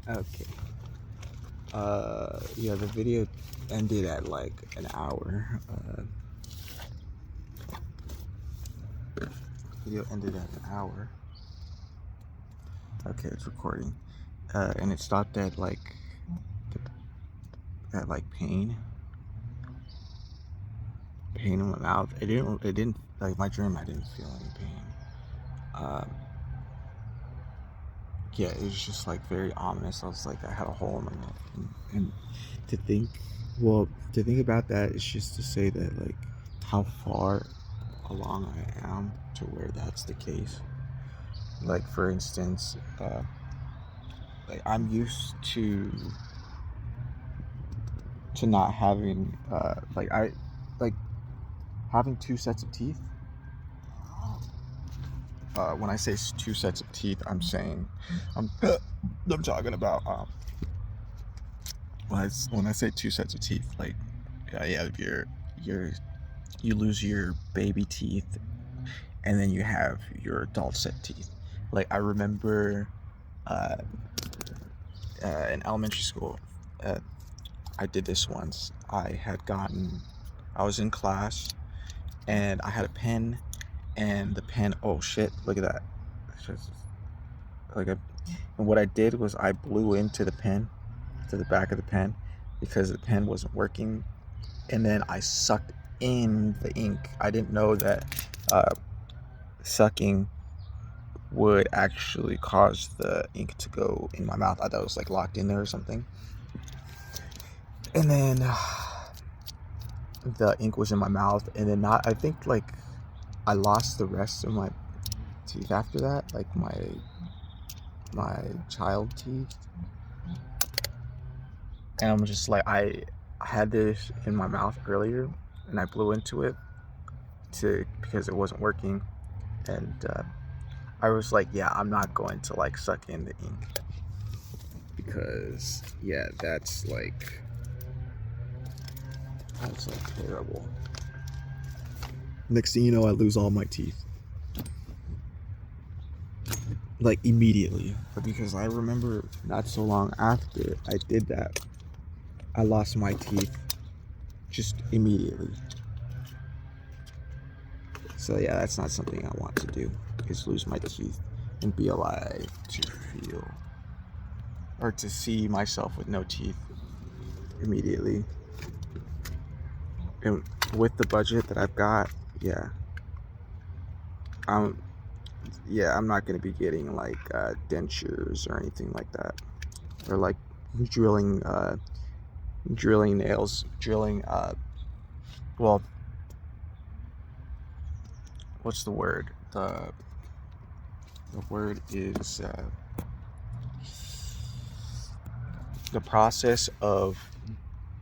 Okay. Yeah, the video ended at like an hour. Video ended at an hour. Okay, it's recording. And it stopped at like pain in my mouth. It didn't like my dream. I didn't feel any pain. Um, yeah, it was just like very ominous. I was like, I had a hole in my mouth, and to think, to think about that is just to say that like how far along I am to where that's the case. Like for instance, like I'm used to not having like having two sets of teeth. When I say two sets of teeth, I'm saying I'm I'm talking about when I say two sets of teeth, like yeah, your you lose your baby teeth and then you have your adult set teeth. Like I remember uh, in elementary school, uh, I did this once. I was in class and I had a pen, and the pen, oh shit, look at that. It's just like a, and what I did was I blew into the pen, to the back of the pen, because the pen wasn't working, and then I sucked in the ink. I didn't know that sucking would actually cause the ink to go in my mouth. I thought it was like locked in there or something. And then the ink was in my mouth, and then not. I think like I lost the rest of my teeth after that, like my child teeth. And I'm just like I had this in my mouth earlier, and I blew into it to because it wasn't working, and I was like, yeah, I'm not going to like suck in the ink because yeah, that's like terrible. Next thing you know, I lose all my teeth. Like immediately. Because I remember not so long after I did that, I lost my teeth just immediately. So yeah, that's not something I want to do, is lose my teeth and be alive to feel or to see myself with no teeth immediately. And with the budget that I've got, yeah, I'm I'm not gonna be getting like dentures or anything like that, or like drilling drilling nails, drilling well, what's the word? The word is the process of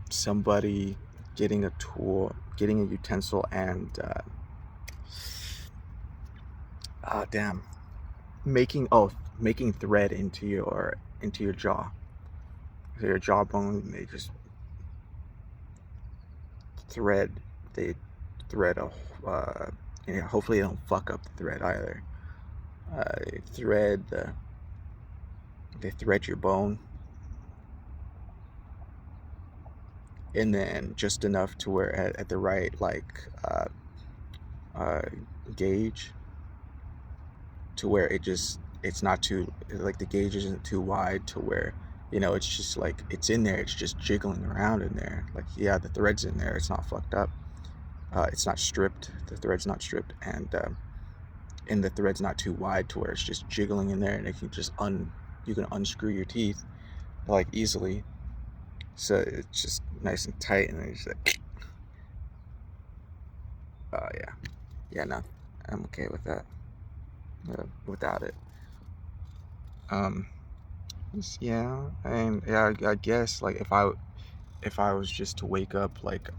somebody getting a tool, getting a utensil, and damn, making thread into your jaw, so your jawbone. They just thread. They thread a. Hopefully, they don't fuck up the thread either. They thread They thread your bone, and then just enough to where at the right uh, gauge, to where it's not too, like the gauge isn't too wide to where it's just like it's in there, it's just jiggling around in there, like yeah, the thread's in there, it's not fucked up, it's not stripped, the thread's not stripped, and the thread's not too wide to where it's just jiggling in there, and it can just you can unscrew your teeth like easily, so it's just nice and tight, and then you just like yeah, no, I'm okay with that, without it. um yeah, and yeah, I guess like if I was just to wake up like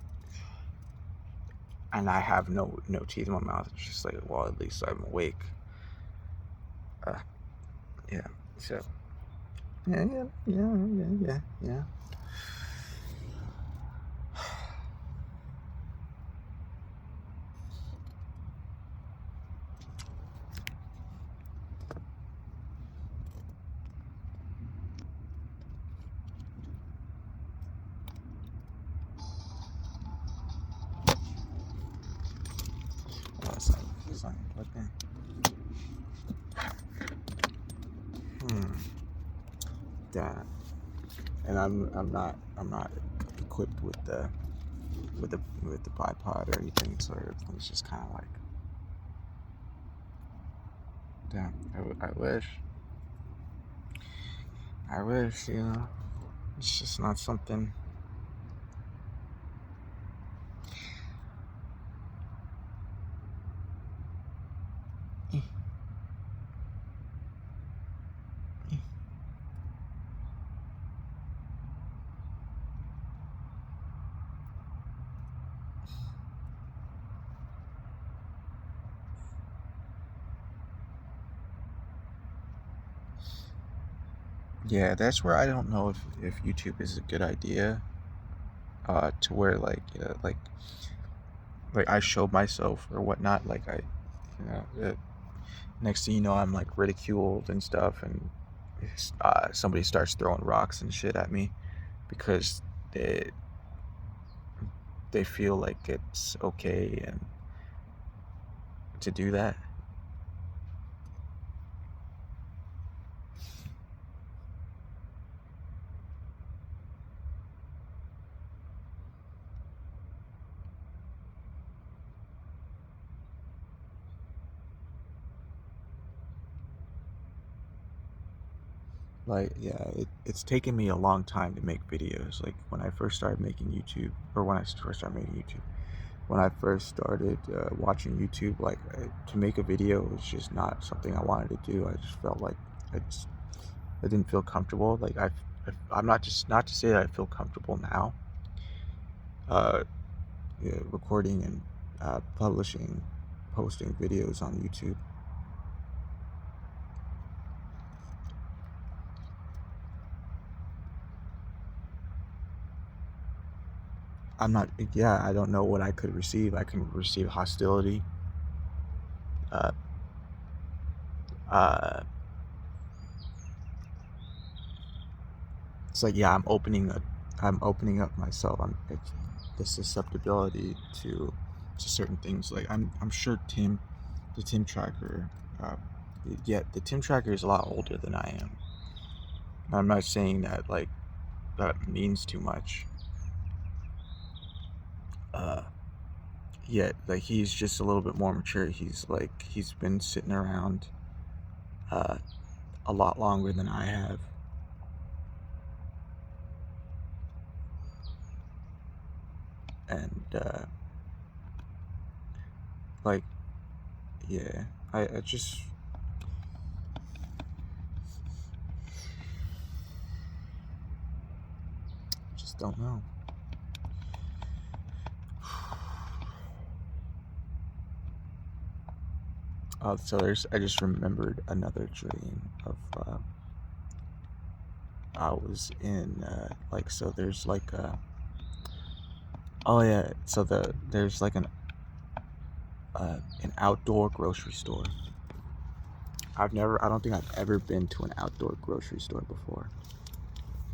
and I have no teeth in my mouth, it's just like, well, at least I'm awake. uh yeah, so yeah. Hmm. Damn. And I'm not equipped with the bipod or anything, so everything's just kind of like, damn. I wish, it's just not something. Yeah, that's where I don't know if YouTube is a good idea. To where like I show myself or whatnot, like next thing you know, I'm like ridiculed and stuff, and somebody starts throwing rocks and shit at me because they they feel like it's okay and to do that. Like, yeah, it's taken me a long time to make videos. Like when I first started making YouTube, or when I first started making YouTube, when I first started watching YouTube, like to make a video was just not something I wanted to do. I just felt like I just I didn't feel comfortable. Like I'm not to say that I feel comfortable now, uh, yeah, recording and publishing, posting videos on YouTube. I'm not. Yeah, I don't know what I could receive. I can receive hostility. Uh, uh, it's like, yeah, I'm opening up myself. It's the susceptibility to certain things. Like I'm sure the Tim Tracker, uh, yeah, the Tim Tracker is a lot older than I am. I'm not saying that like that means too much. Uh, Yet like he's just a little bit more mature. He's been sitting around uh, a lot longer than I have, and like yeah, I just don't know. So I just remembered another dream of I was in so there's like oh yeah, so there's like an outdoor grocery store. I don't think I've ever been to an outdoor grocery store before.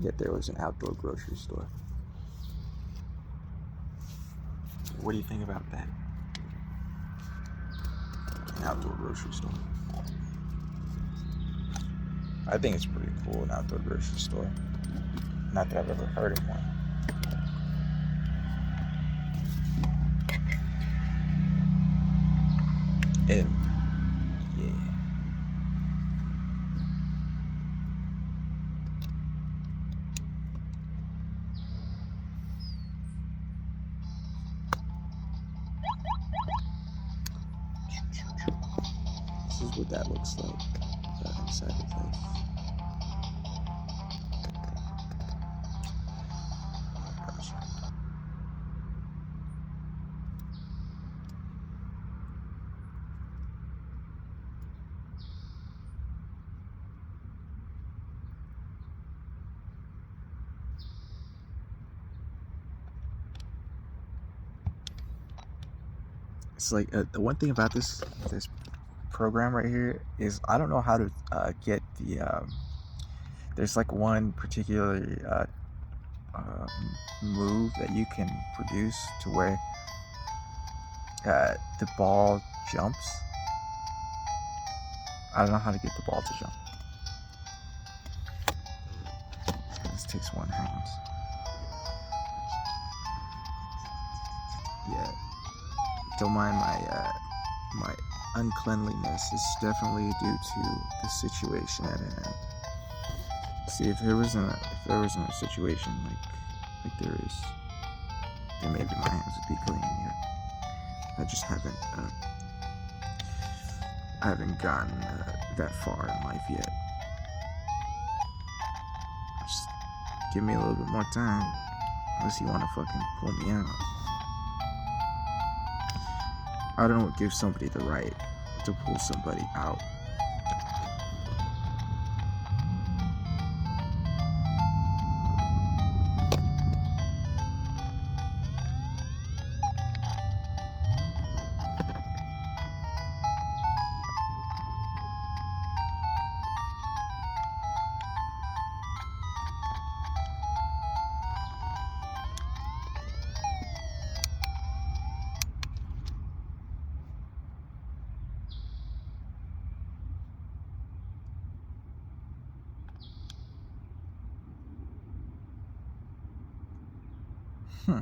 Yet there was an outdoor grocery store. What do you think about that? An outdoor grocery store. I think it's pretty cool, an outdoor grocery store. Not that I've ever heard of one. And yeah. This is what that looks like inside the place. It's like the one thing about this program right here is I don't know how to get the there's like one particular uh, move that you can produce to where the ball jumps. I don't know how to get the ball to jump. takes one hand. Yeah, don't mind my uncleanliness. It's definitely due to the situation at hand. See, if there wasn't a situation like there is, then maybe my hands would be clean. Yeah, I just haven't gotten that far in life yet. Just give me a little bit more time, unless you want to fucking pull me out. I don't give somebody the right to pull somebody out. Hmm.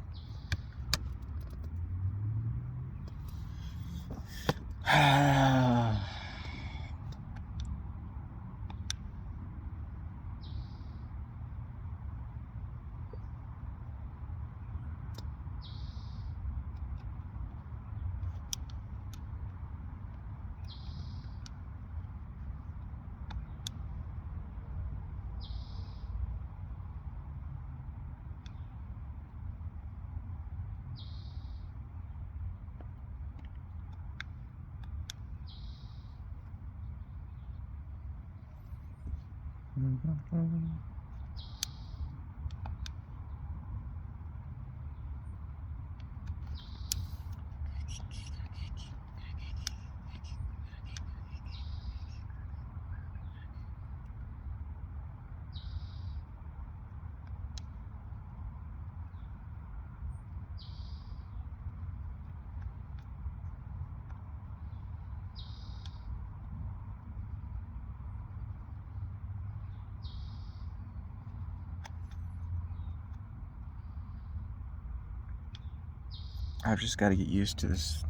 I've just got to get used to this,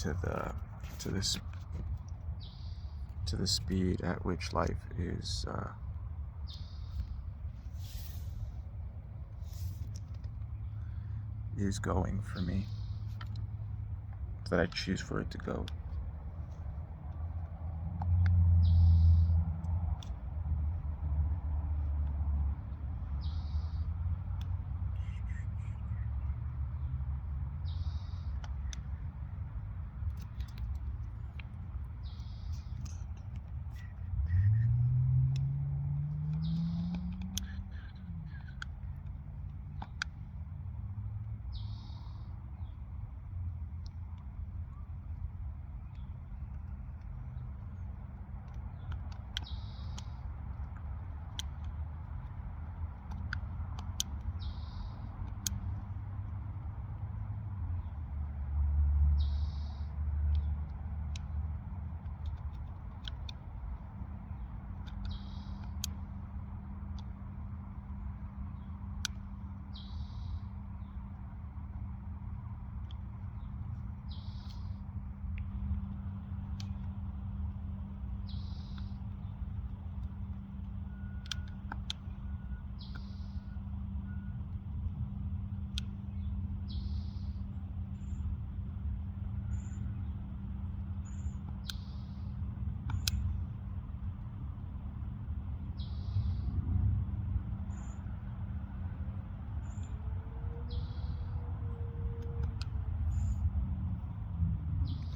to this, to the speed at which life is going for me, that I choose for it to go.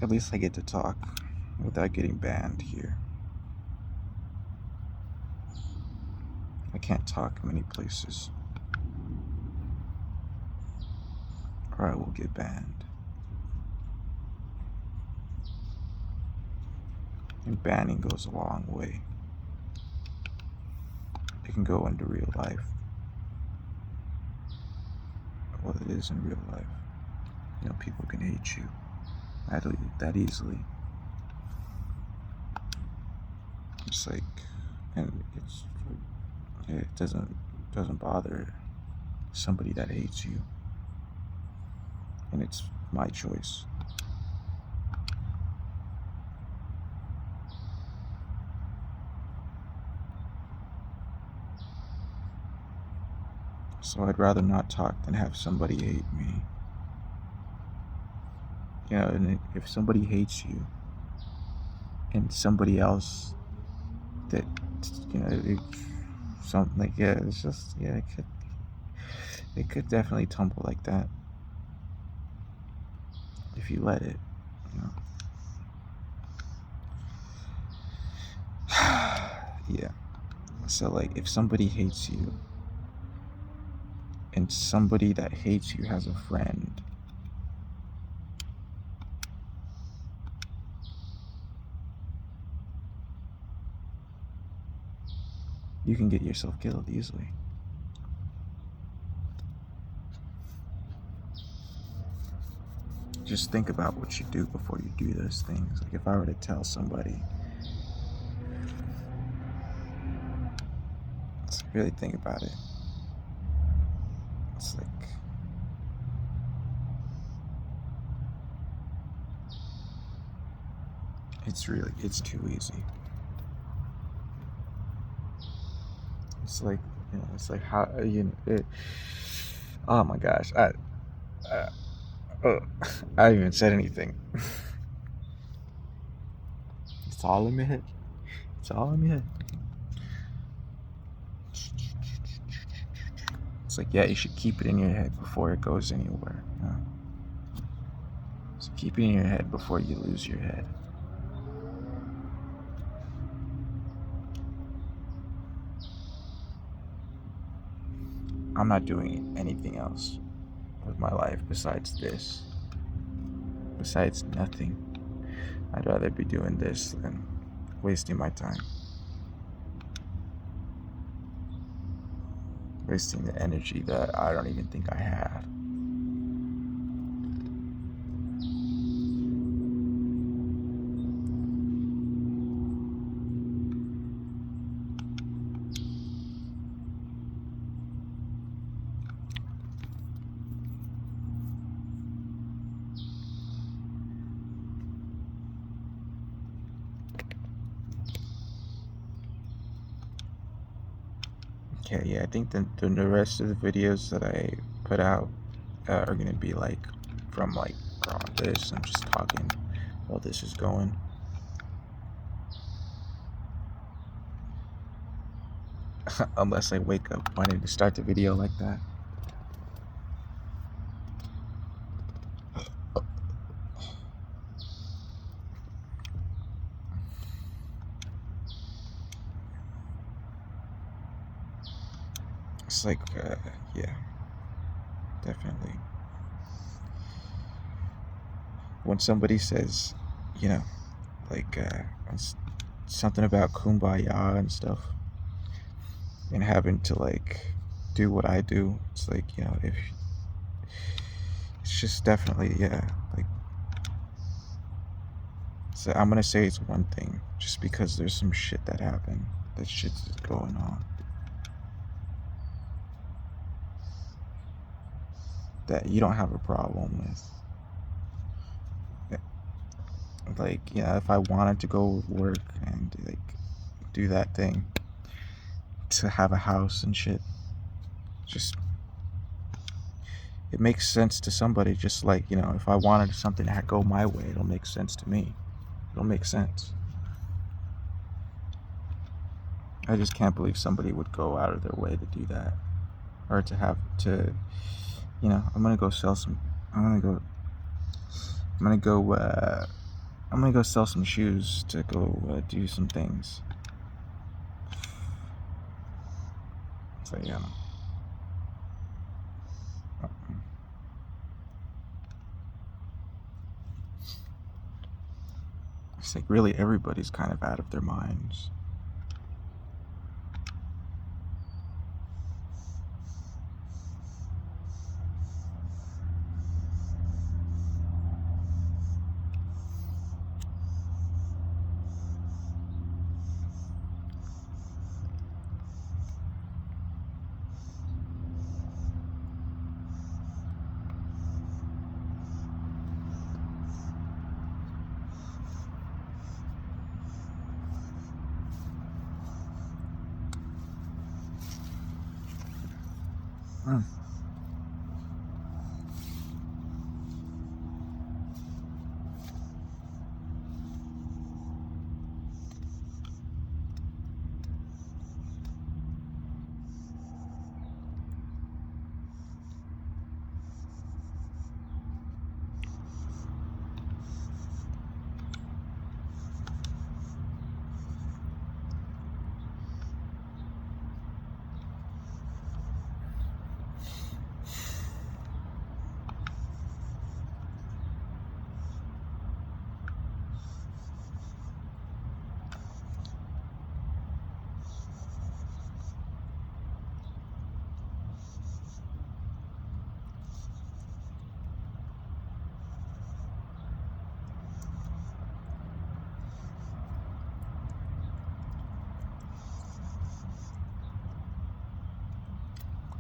At least I get to talk without getting banned here. I can't talk many places, or I will get banned. And banning goes a long way. It can go into real life. Well, it is in real life. You know, people can hate you that easily. It's like, and it doesn't doesn't bother somebody that hates you, and it's my choice. So I'd rather not talk than have somebody hate me. You know, and if somebody hates you and somebody else that, you know, something like, yeah, it's just, yeah, it could definitely tumble like that if you let it, you know. Yeah. So like if somebody hates you and somebody that hates you has a friend, you can get yourself killed easily. Just think about what you do before you do those things. Like if I were to tell somebody, let's really think about it. It's like, it's too easy. It's like, you know, it's like how, you know, oh my gosh, uh, I haven't even said anything. It's all in my head. It's all in my head. It's like, yeah, you should keep it in your head before it goes anywhere. You know? So keep it in your head before you lose your head. I'm not doing anything else with my life besides this. Besides nothing. I'd rather be doing this than wasting my time. Wasting the energy that I don't even think I had. Okay, yeah, I think the rest of the videos that I put out are gonna be like from like this. I'm just talking while this is going. Unless I wake up wanting to start the video like that. It's like, yeah, definitely. When somebody says, you know, like something about kumbaya and stuff, and having to like do what I do, it's like, you know, if it's just definitely, yeah, like, so I'm gonna say it's one thing just because there's some shit that happened. That shit's just going on. That you don't have a problem with. Like, yeah, if I wanted to go work and like do that thing to have a house and shit, just it makes sense to somebody. Just like, you know, if I wanted something to go my way, it'll make sense to me. It'll make sense. I just can't believe somebody would go out of their way to do that, or to have to, you know, I'm gonna go sell some. I'm gonna go. I'm gonna go. I'm gonna go sell some shoes to go do some things. So yeah. It's like really everybody's kind of out of their minds.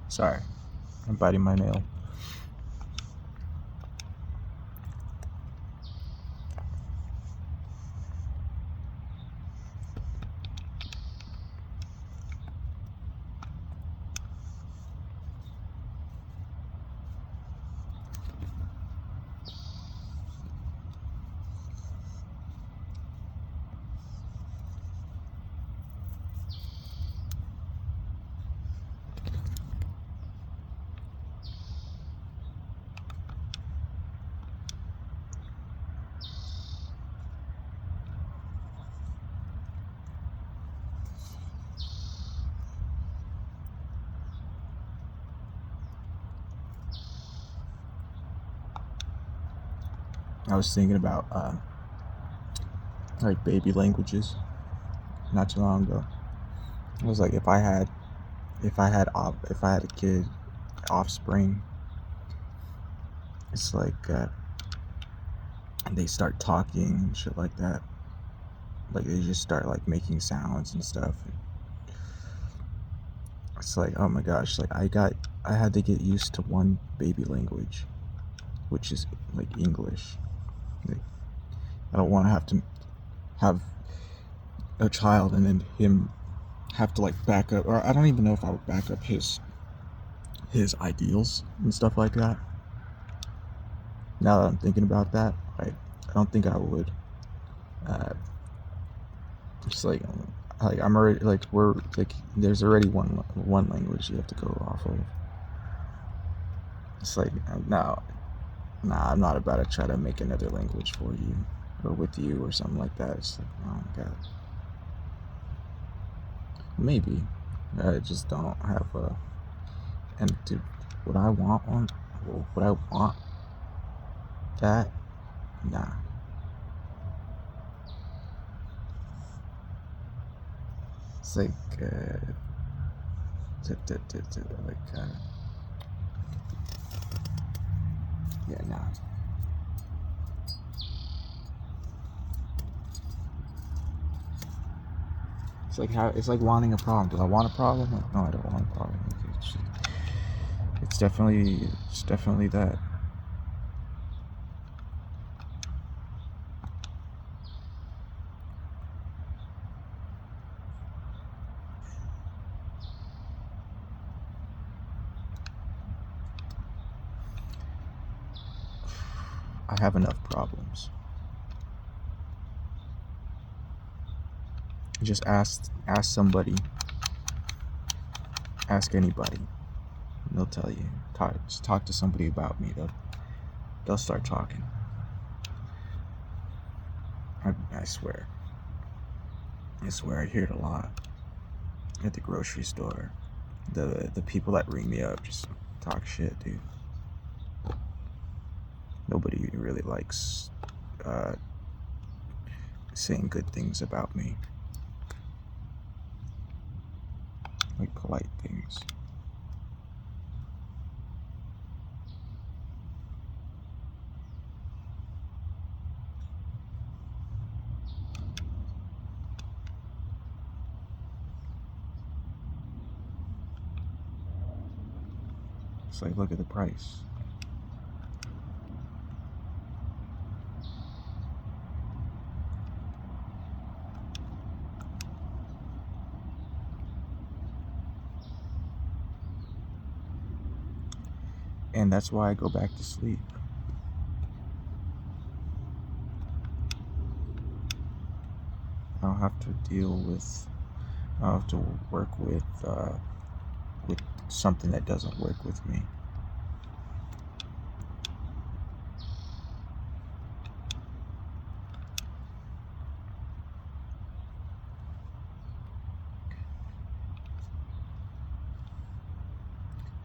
Sorry, I'm biting my nail. I was thinking about like baby languages not too long ago. I was like, if I had a kid, offspring, it's like they start talking and shit like that. Like they just start like making sounds and stuff. It's like, oh my gosh, like I had to get used to one baby language, which is like English. Like, I don't want to have a child and then him have to like back up, or I don't even know if I would back up his ideals and stuff like that. Now that I'm thinking about that, I don't think I would. Just like I'm already like we're like there's already one language you have to go off of. It's like no, nah, I'm not about to try to make another language for you or with you or something like that. It's like, oh my god, maybe I just don't have a. And dude, would I want one? Would I want that? Nah. It's like like yeah, nah. It's like wanting a problem. Do I want a problem? Like, no, I don't want a problem. It's definitely that. I have enough problems. Just ask somebody, ask anybody, and they'll tell you. Just talk to somebody about me. They'll start talking. I swear. I swear I hear it a lot at the grocery store. The people that ring me up just talk shit, dude. Nobody really likes saying good things about me, like polite things. It's like, look at the price. And that's why I go back to sleep. I don't have to deal with, I don't have to work with something that doesn't work with me.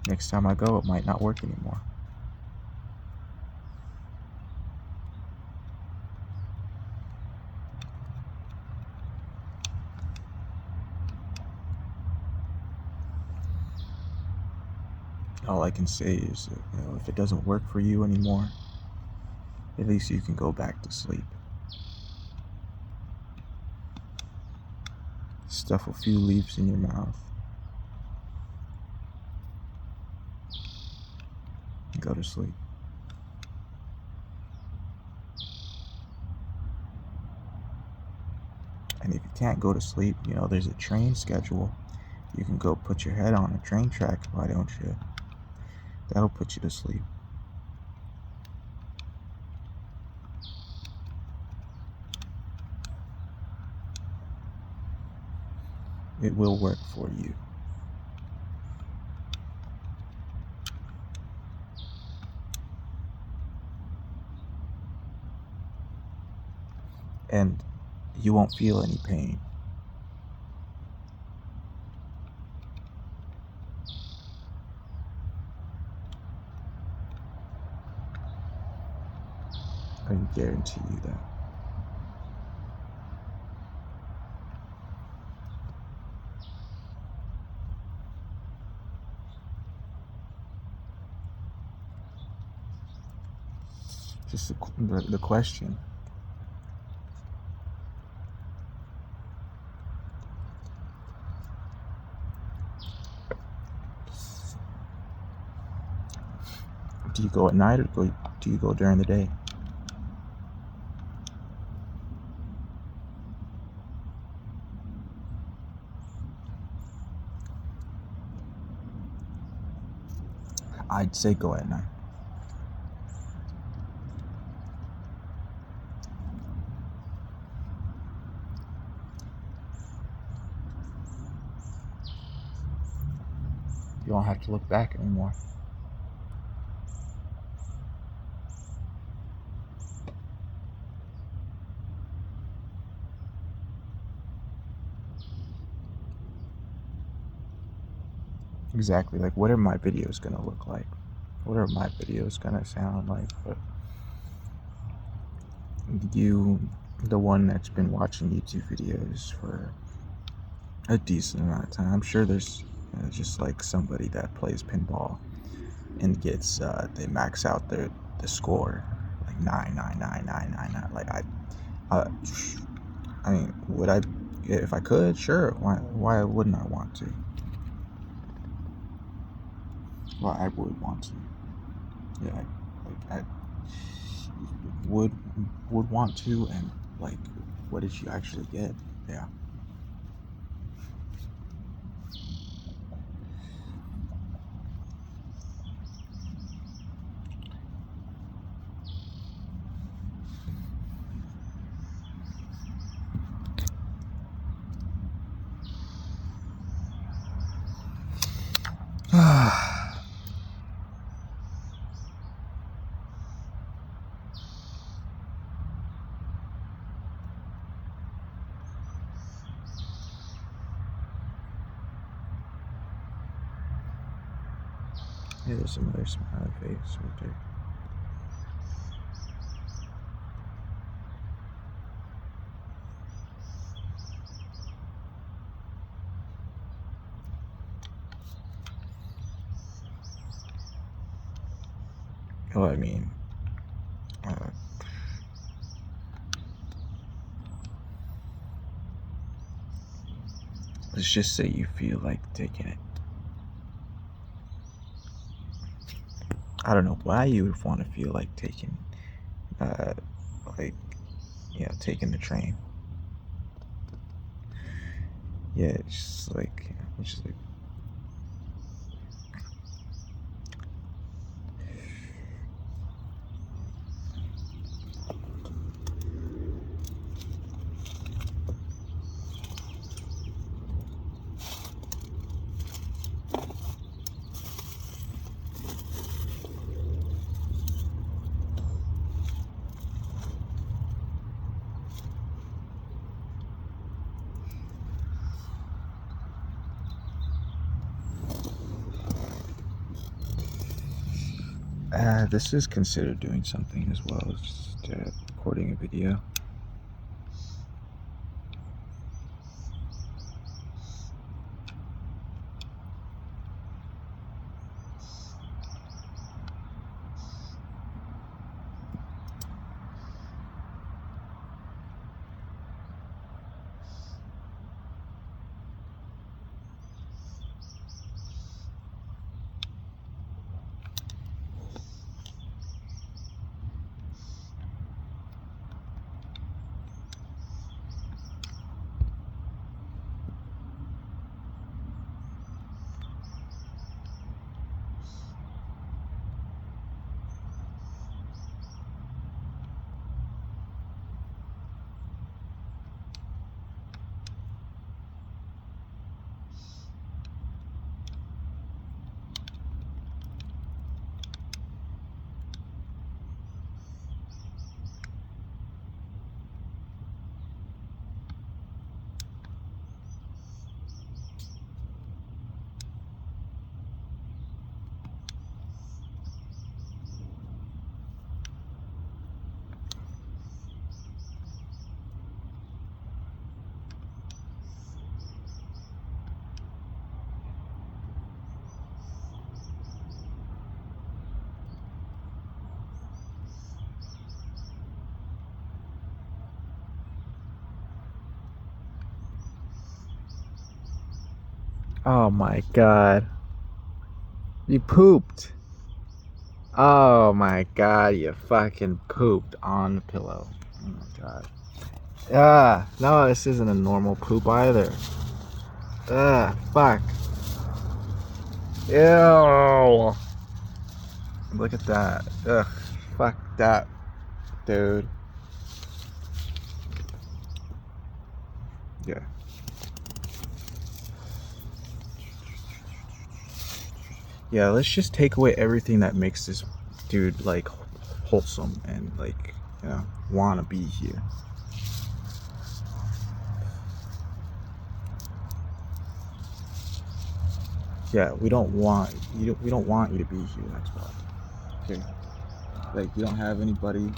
Next time I go, it might not work anymore. All I can say is, if it doesn't work for you anymore, at least you can go back to sleep. Stuff a few leaves in your mouth. And go to sleep. And if you can't go to sleep, there's a train schedule. You can go put your head on a train track, why don't you? That'll put you to sleep. It will work for you. And you won't feel any pain. I can guarantee you that. Just the question. Do you go at night or do you go during the day? I'd say go at night. You don't have to look back anymore. Exactly. Like, what are my videos gonna look like? What are my videos gonna sound like? But you, the one that's been watching YouTube videos for a decent amount of time, I'm sure there's just like somebody that plays pinball and gets they max out the score like 99999. Like uh, I mean, would I, if I could? Sure. Why wouldn't I want to? Well, I would want to. Yeah, I would want to, and like, what did you actually get? Yeah. Yeah, there's another smiley face right there. Well, I mean, uh, let's just say you feel like taking it. I don't know why you would want to feel like taking, uh, like, taking the train. Yeah, it's just like This is considered doing something as well as just recording a video. Oh my god. You pooped. Oh my god, you fucking pooped on the pillow. Oh my god. No, this isn't a normal poop either. Fuck. Ew. Look at that. Ugh, fuck that, dude. Yeah. Yeah, let's just take away everything that makes this dude, like, wholesome and, like, you know, wanna be here. Yeah, we don't want you. We don't want you to be here. That's why. Okay. Like, you don't have anybody.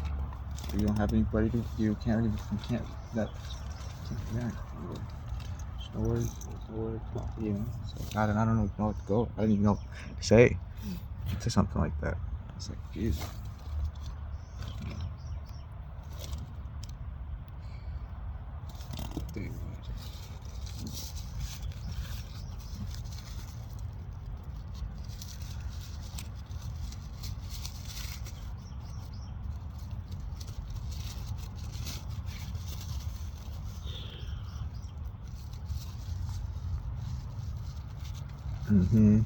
You don't have anybody to. You can't. You can't. That. Yeah. There's nowhere. There's nowhere to talk to you. So I don't know what to go. I didn't even know what to say. To something like that. It's like, Jesus. Dude. Mm-hmm.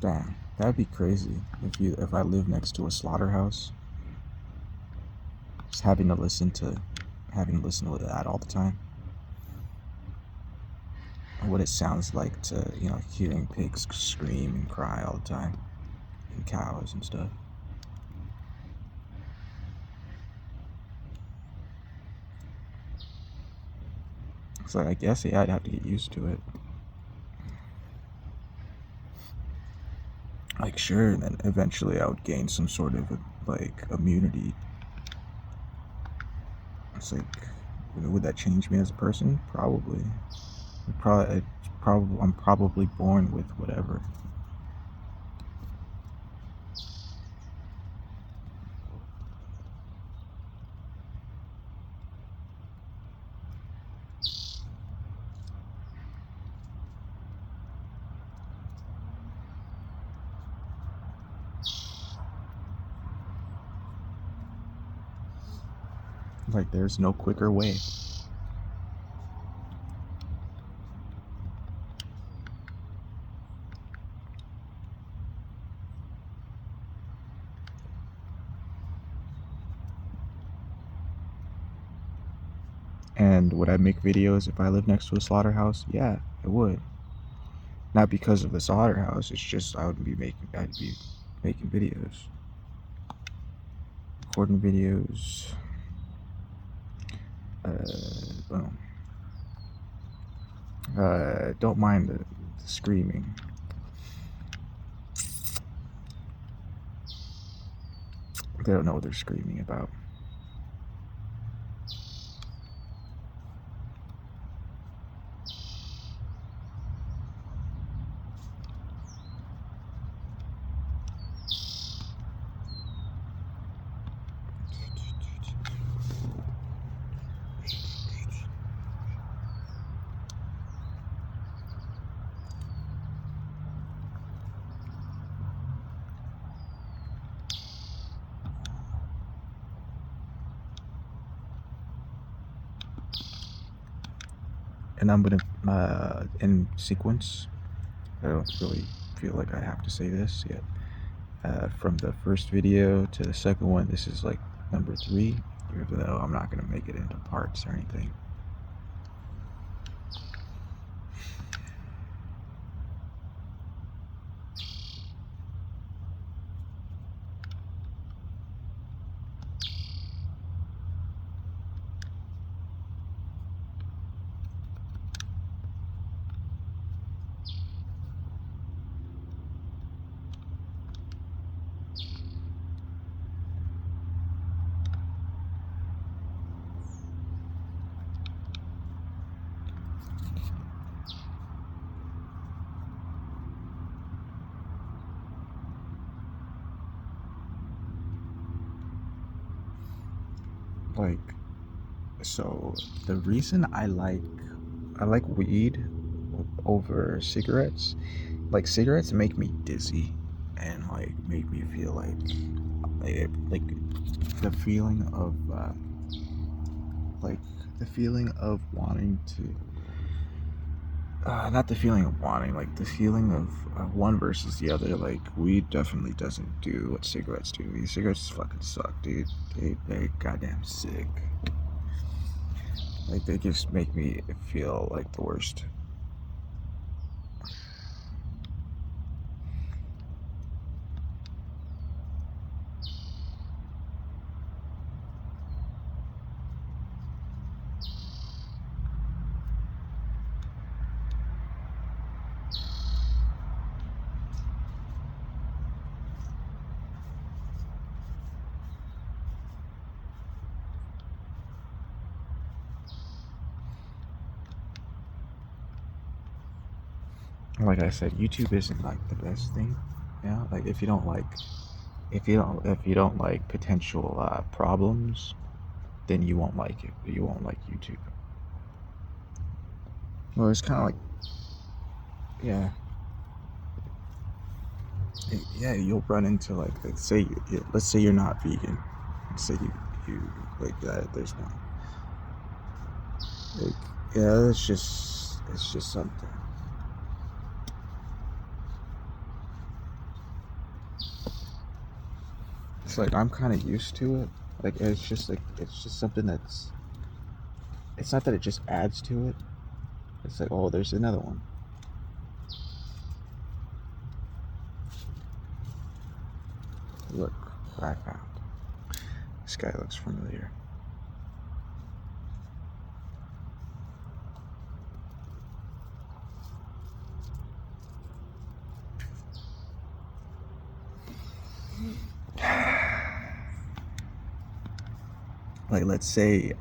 Damn, that'd be crazy if I lived next to a slaughterhouse. Just having to listen to that all the time. What it sounds like to, you know, hearing pigs scream and cry all the time, and cows and stuff. So I guess, yeah, I'd have to get used to it. Like, sure, and then eventually I would gain some sort of like immunity. It's like, would that change me as a person? Probably. I'm probably born with whatever. Like, there's no quicker way. And would I make videos if I lived next to a slaughterhouse? Yeah, I would. Not because of the slaughterhouse, it's just I'd be making videos. Recording videos. Boom. Don't mind the screaming. They don't know what they're screaming about. And I'm gonna, in sequence, I don't really feel like I have to say this yet. From the first video to the second one, this is like number 3, even though I'm not gonna make it into parts or anything. Like, so the reason I like weed over cigarettes, like cigarettes make me dizzy and like make me feel like the feeling of like the feeling of wanting to not the feeling of wanting, like the feeling of one versus the other. Like, weed definitely doesn't do what cigarettes do. These cigarettes fucking suck, dude. They're goddamn sick. Like, they just make me feel like the worst. Like I said, YouTube isn't like the best thing. Yeah, like if you don't like potential problems, then you won't like it. You won't like YouTube. Well, it's kind of like, yeah, yeah. You'll run into like, let's say you're not vegan. Let's say you like that. There's no, like, yeah. It's just something. It's like I'm kind of used to it. Like, it's just something that's. It's not that it just adds to it. It's like, oh, there's another one. Look what I found. This guy looks familiar. Like, let's say,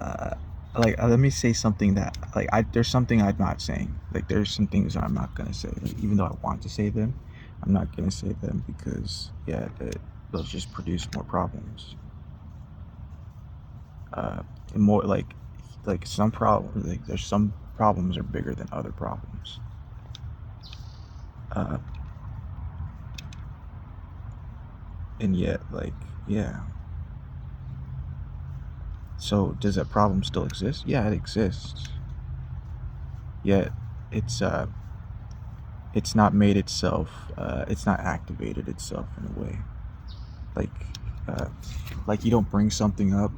let me say something that, like, there's something I'm not saying. Like, there's some things I'm not gonna say. Like, even though I want to say them, I'm not gonna say them because, yeah, they'll just produce more problems. And more like some problems. Like, there's some problems are bigger than other problems. Uh, and yet, like, yeah. So does that problem still exist? Yeah, it exists. Yet it's it's not made itself. It's not activated itself in a way. Like uh, like you don't bring something up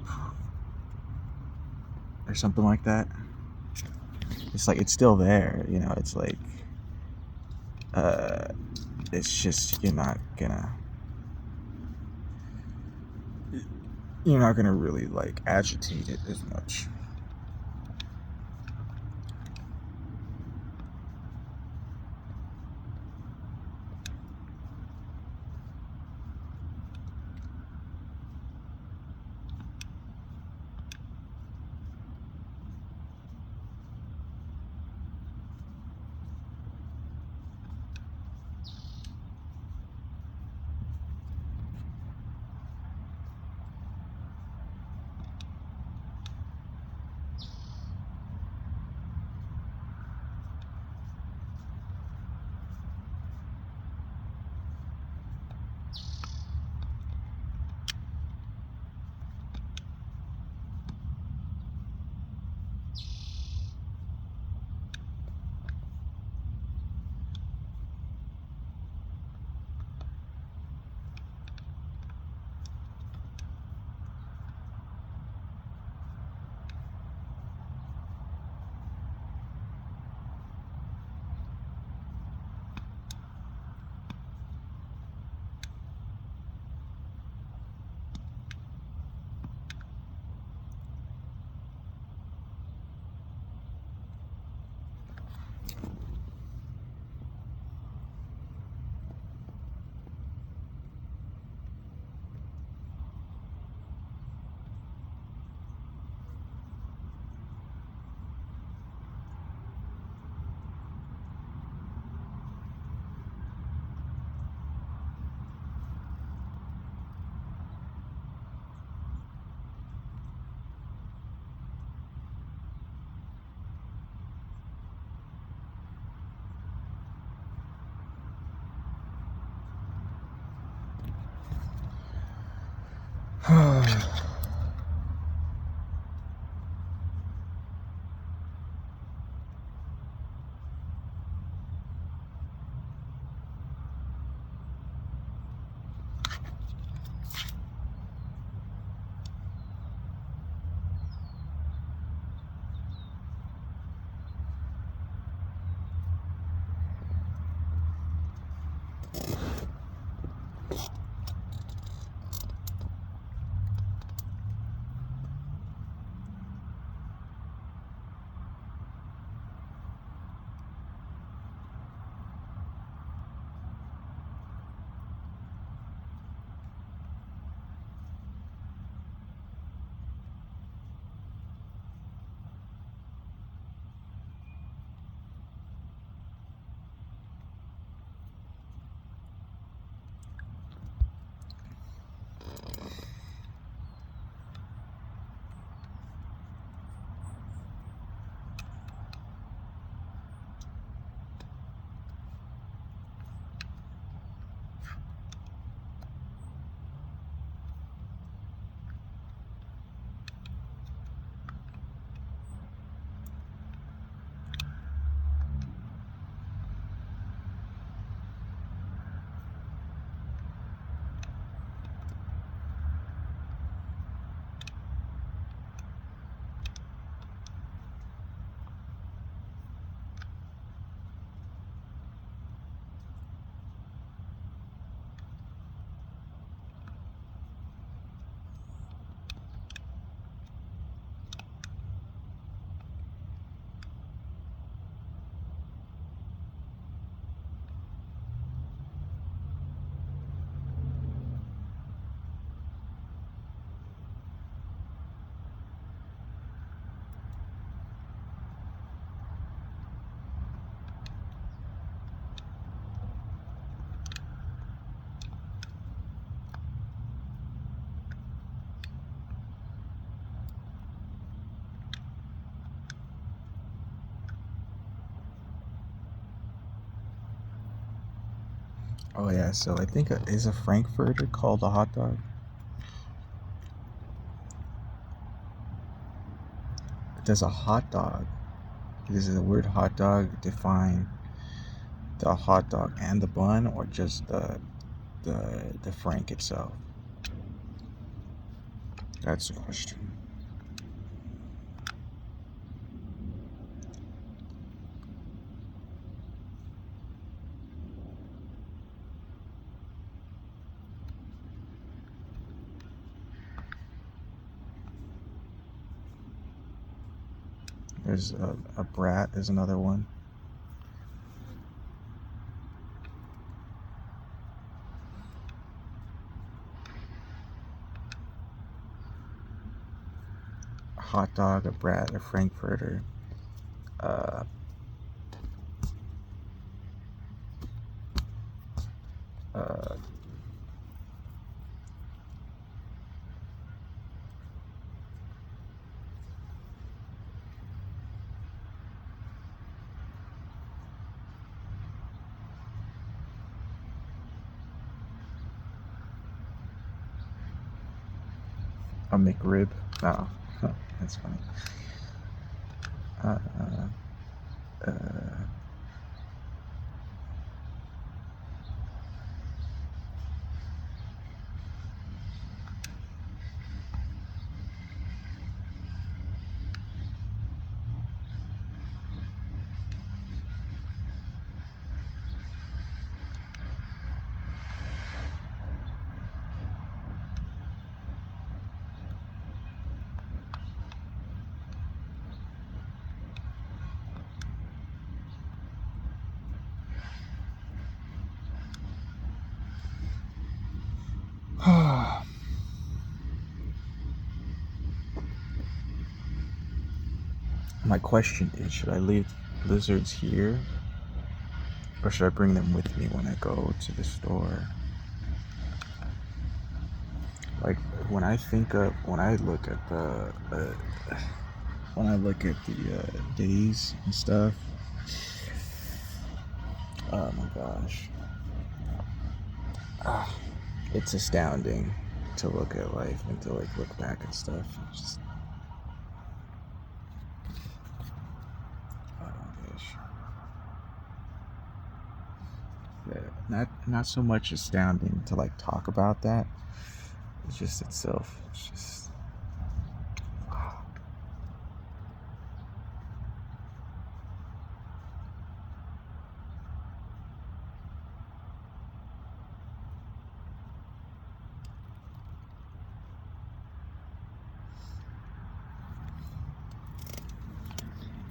or something like that. It's like it's still there. You know. It's like uh, it's just you're not gonna really like agitate it as much. Oh yeah, so I think is a frankfurter called a hot dog? Does a hot dog, does the word hot dog define the hot dog and the bun, or just the frank itself? That's the question. There's a brat is another one. A hot dog, a brat, a frankfurter. Uh, uh, a McRib. Oh, that's funny. Uh, uh, My question is, should I leave lizards here, or should I bring them with me when I go to the store? Like, when I look at the days and stuff, oh my gosh. It's astounding to look at life and to like look back at stuff. It's just, oh gosh. Yeah, not so much astounding to like talk about that. It's just itself. It's just, wow.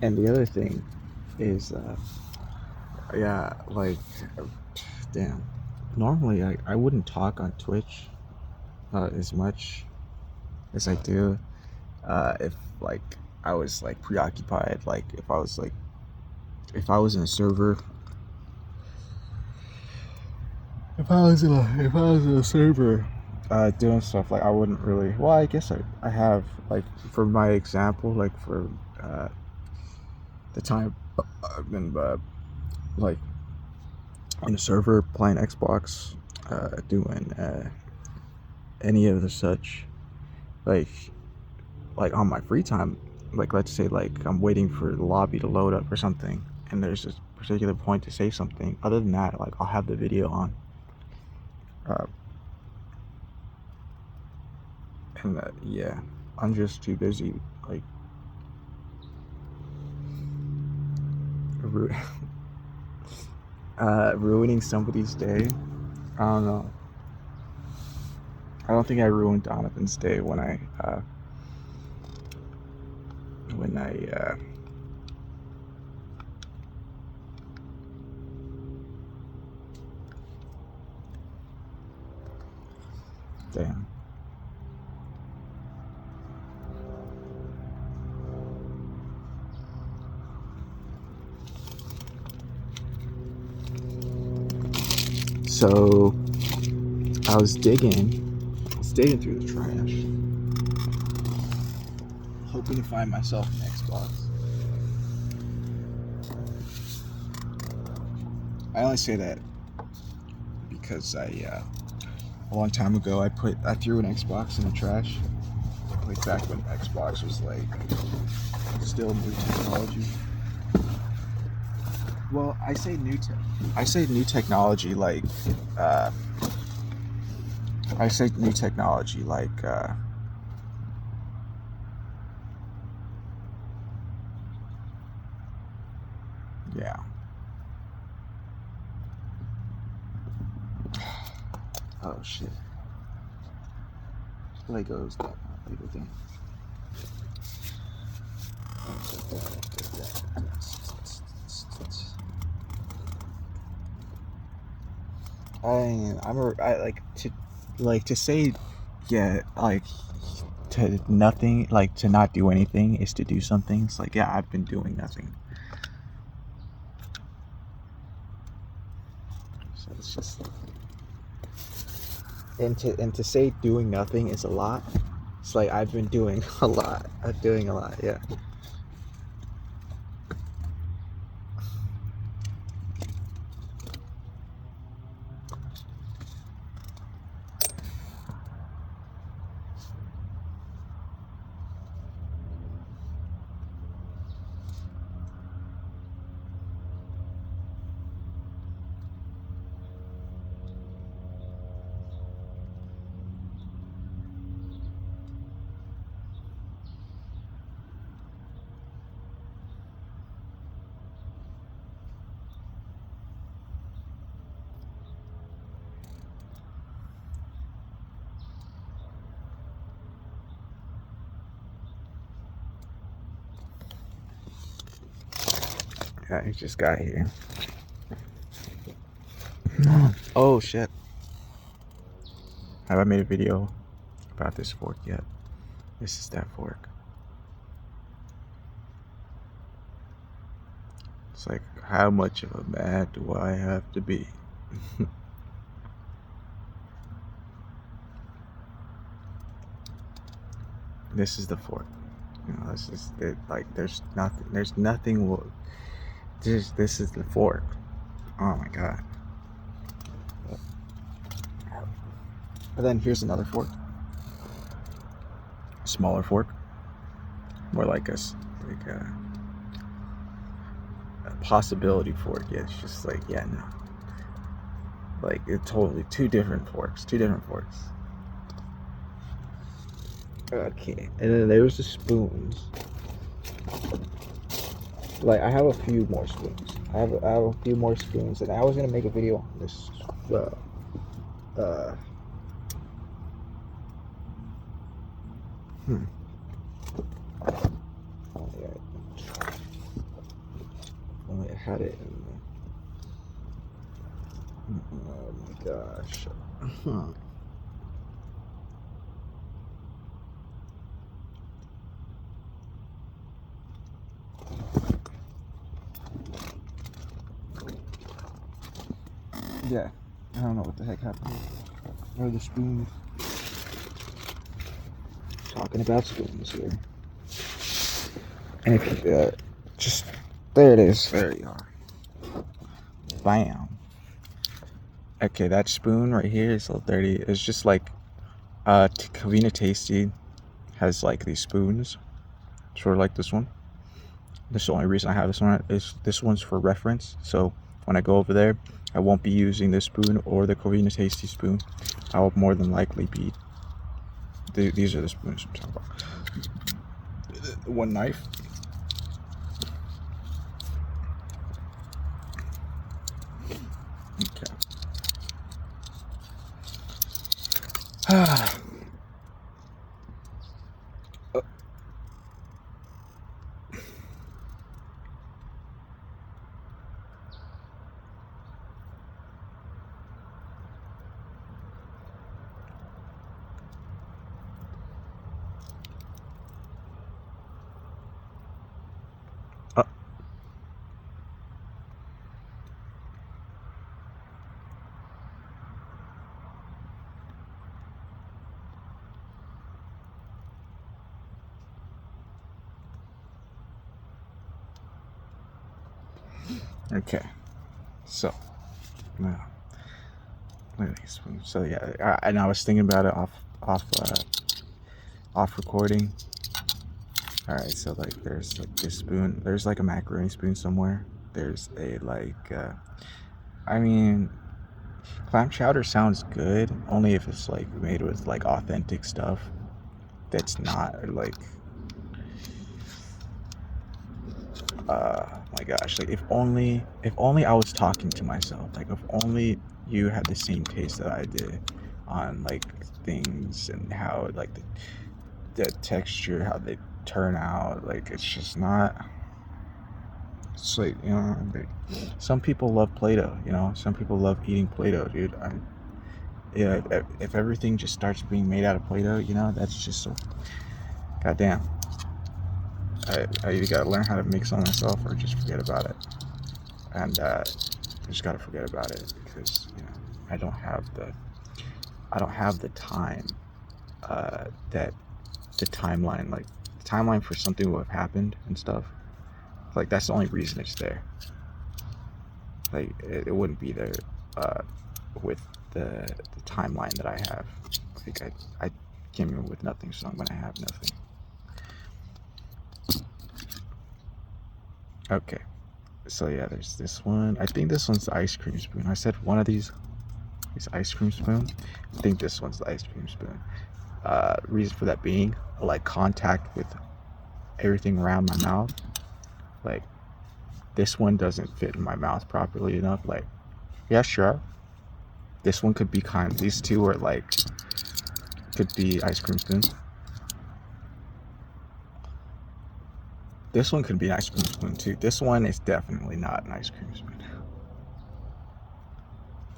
And the other thing is, yeah, like, damn. Normally, I wouldn't talk on Twitch as much as I do. If like I was like preoccupied, like if I was in a server, if I was in a server, doing stuff like I wouldn't really. Well, I guess I have like for my example, like for the time I've been like in a server playing Xbox, doing any of the such, like on my free time, like let's say like I'm waiting for the lobby to load up or something, and there's this particular point to say something. Other than that, like I'll have the video on, uh, and yeah, I'm just too busy like ru- ruining somebody's day. I don't know. I don't think I ruined Donovan's day when I damn. So I was digging through the trash, hoping to find myself an Xbox. I only say that because a long time ago I threw an Xbox in the trash, like back when Xbox was like Still new technology. Well, I say new technology like uh, I say new technology like yeah. Oh shit. Legos. Lego thing. I like to say yeah like to nothing like to not do anything is to do something. It's like yeah I've been doing nothing. So it's just and to say doing nothing is a lot. It's like I've been doing a lot. I'm doing a lot. Yeah. Yeah, he just got here. Oh shit. Have I made a video about this fork yet? This is that fork. It's like, how much of a man do I have to be? This is the fork. You know, this is it. Like, there's nothing. There's nothing. This is the fork. Oh my god. But then here's another fork. Smaller fork. More like a possibility fork. Yeah, it's just like yeah no. Like it's totally two different forks. Two different forks. Okay, and then there's the spoons. Like I have a few more spoons. I have a few more spoons, and I was gonna make a video on this. Uh, hmm. Only I had it. Oh my gosh. Yeah, I don't know what the heck happened. Where are the spoons? Talking about spoons here. And if just there it is. There you are. Bam. Okay, that spoon right here is a little dirty. It's just like Kavina Tasty has like these spoons, sort of like this one. This is the only reason I have this one. Is this one's for reference. So when I go over there, I won't be using this spoon or the Kavina Tasty spoon. I will more than likely be. These are the spoons I'm talking about. One knife. Okay. Okay, so now look at these spoons. So yeah, and I was thinking about it off recording. All right, so like there's like this spoon. There's like a macaroni spoon somewhere. There's a like. I mean, clam chowder sounds good only if it's like made with like authentic stuff. That's not like. My gosh, like if only I was talking to myself. Like if only you had the same taste that I did on like things and how like the texture, how they turn out. Like it's just not. It's like, you know, like, some people love Play-Doh, you know, some people love eating Play-Doh, dude. Yeah, if everything just starts being made out of Play-Doh, you know, that's just so goddamn. I either gotta learn how to make some myself or just forget about it. And I just gotta forget about it because, you know, I don't have the time that the timeline, like the timeline for something will have happened and stuff. Like that's the only reason it's there. Like it wouldn't be there with the timeline that I have. Like I came in with nothing, so I'm gonna have nothing. Okay, so yeah, there's this one. I think this one's the ice cream spoon. I said one of these is ice cream spoon. I think this one's the ice cream spoon. Reason for that being, like contact with everything around my mouth. Like this one doesn't fit in my mouth properly enough. Like, yeah, sure. This one could be kind. These two are like could be ice cream spoons. This one could be an ice cream spoon too. This one is definitely not an ice cream spoon.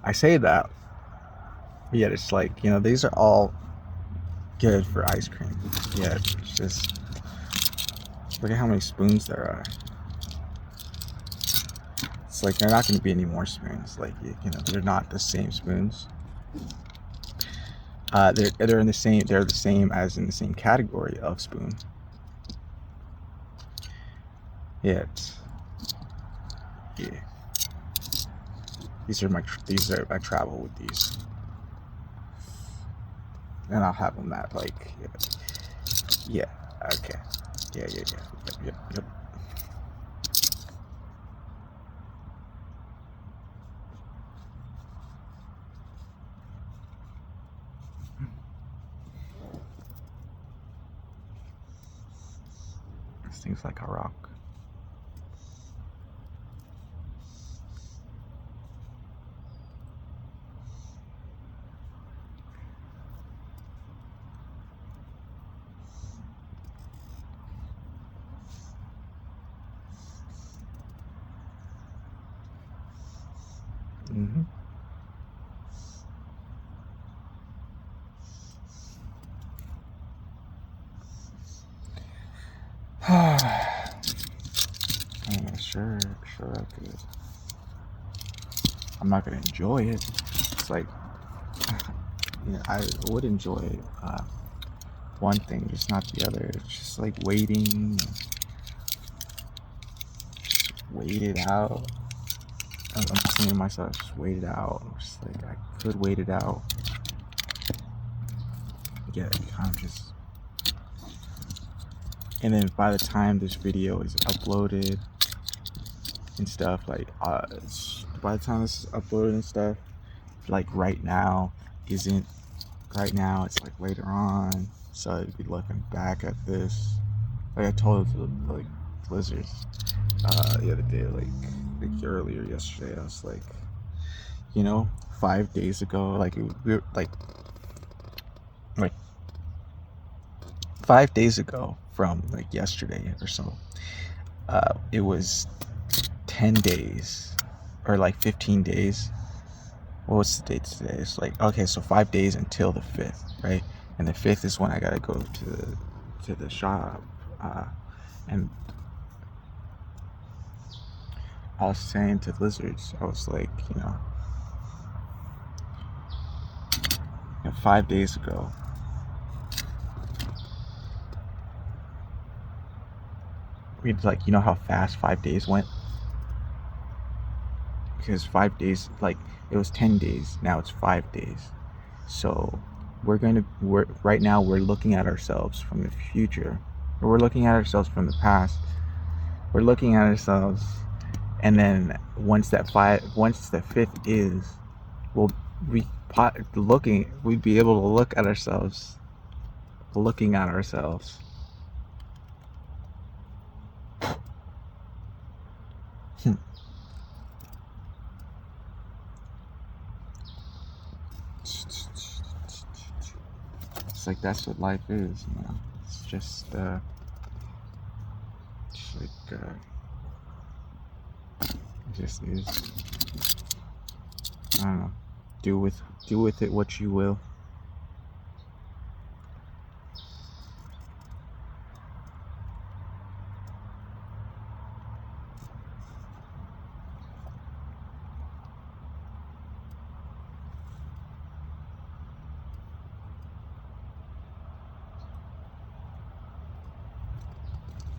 I say that, yet it's like, you know, these are all good for ice cream. Yeah, it's just look at how many spoons there are. It's like they're not going to be any more spoons. Like you know, they're not the same spoons. They're in the same. They're the same as in the same category of spoon. Yeah, yeah. These are I travel with these, and I'll have them at like yeah. Okay. Yeah. Yep. This thing's like a rock. Mm-hmm. Sure, I could. I'm not gonna enjoy it. It's like, yeah, I would enjoy one thing, just not the other. It's just like waiting, wait it out. I'm saying to myself, just wait it out. I'm just like, I could wait it out. Yeah, kind of just. And then by the time this video is uploaded and stuff, like, by the time this is uploaded and stuff, like right now isn't right now. It's like later on. So I'd be looking back at this. Like I told like Blizzards the other day, like earlier yesterday, I was like, you know, 5 days ago, like we were like 5 days ago from like yesterday or so, it was 10 days or like 15 days. What's the date today? It's like, okay, so 5 days until the 5th, right? And the 5th is when I gotta go to the shop. And I was saying to Lizards, I was like, you know 5 days ago, we'd like, you know how fast 5 days went? Because 5 days, like it was 10 days, now it's 5 days. So we're right now we're looking at ourselves from the future, we're looking at ourselves from the past. We're looking at ourselves, and then once the fifth is, we'll be we'd be able to look at ourselves, looking at ourselves. It's like that's what life is, you know. It's just like it just is. I don't know. Do with it what you will.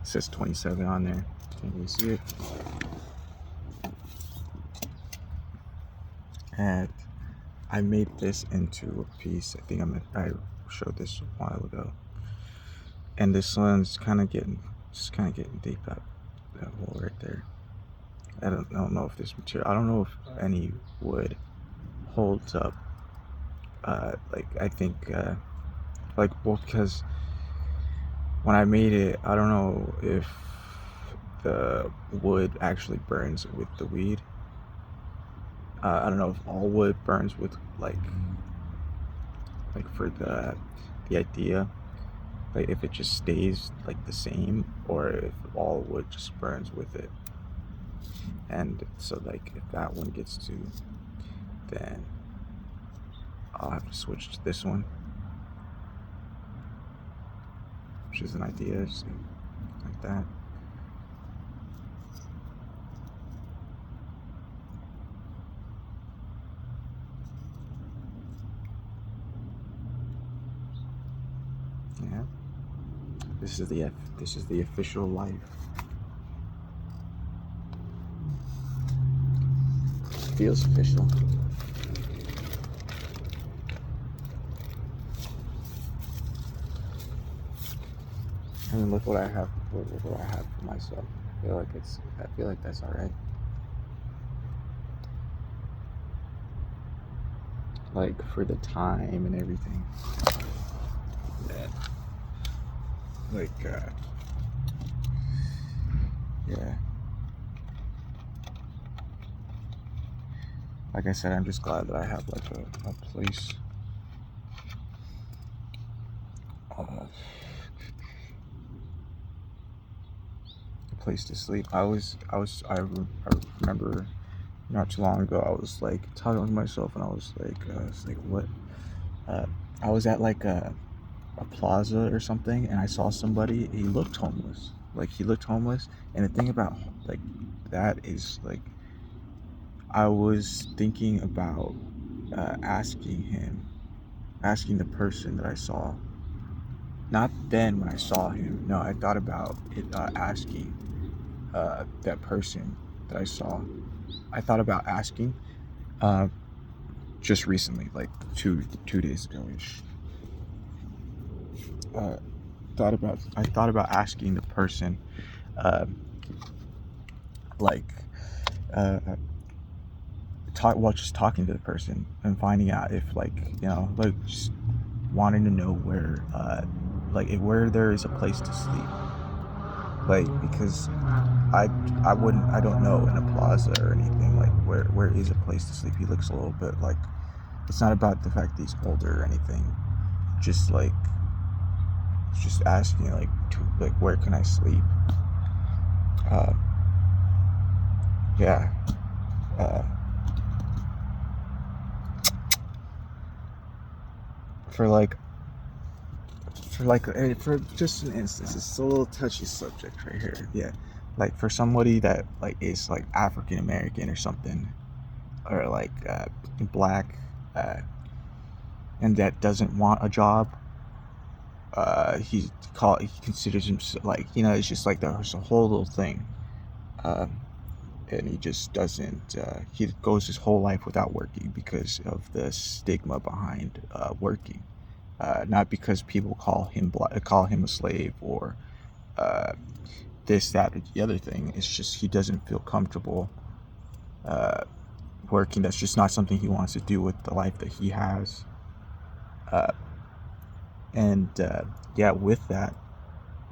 It says 27 on there. Can you see it? And I made this into a piece. I think I showed this a while ago. And this one's kind of getting deep out that hole right there. I don't know if this material. I don't know if any wood holds up. Like I think, well, because when I made it, I don't know if the wood actually burns with the weed. I don't know if all wood burns with like for the idea, like if it just stays like the same, or if all wood just burns with it. And so like if that one gets to, then I'll have to switch to this one, which is an idea, just like that. Yeah. This is the official life. It feels official. I mean, look what I have. Look what I have for myself. I feel like that's all right. Like for the time and everything. Yeah. Like, yeah. Like I said, I'm just glad that I have like a place. A place to sleep. I remember not too long ago, I was like talking to myself, and I was like, what? I was at like a plaza or something, and I saw somebody. He looked homeless. And the thing about like that is like, I was thinking about asking the person that I saw. Not then when I saw him. No, I thought about it, asking that person that I saw. I thought about asking just recently, like two days ago ish. I thought about asking the person, like, just talking to the person and finding out if, like, you know, like just wanting to know where, where there is a place to sleep, like, because I don't know in a plaza or anything, like where is a place to sleep. He looks a little bit like, it's not about the fact that he's older or anything, just like, just asking like where can I sleep. Yeah. For just an instance, it's a little touchy subject right here. Yeah, like for somebody that like is like African American or something, or like black, and that doesn't want a job. He considers himself, like, you know, it's just like there's a whole little thing, and he just doesn't. He goes his whole life without working because of the stigma behind working. Not because people call him a slave, or uh, this, that, or the other thing. It's just he doesn't feel comfortable uh, working. That's just not something he wants to do with the life that he has. Uh, and yeah, with that,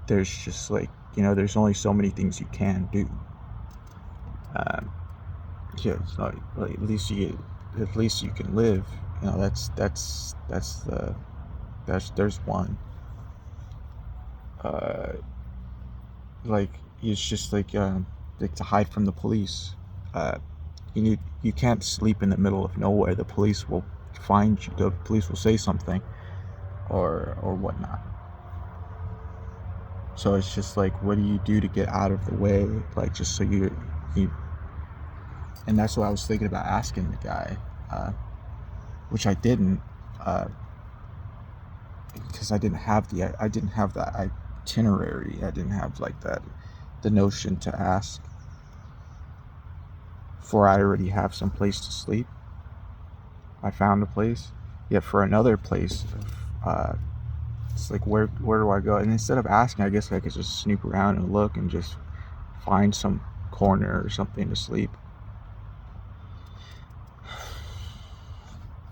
there's just like, there's only so many things you can do. Um, yeah, it's not, like, at least you can live. There's one. Uh, like it's just like to hide from the police. Uh, you can't sleep in the middle of nowhere. The police will find you. The police will say something or whatnot. So it's just like, what do you do to get out of the way? Like, just so you and that's what I was thinking about asking the guy, uh, which I didn't, uh, because I didn't have that itinerary. I didn't have like that the notion to ask, for I already have some place to sleep. I found a place. Yet for another place, uh, it's like, where do I go? And instead of asking, I guess I could just snoop around and look and just find some corner or something to sleep.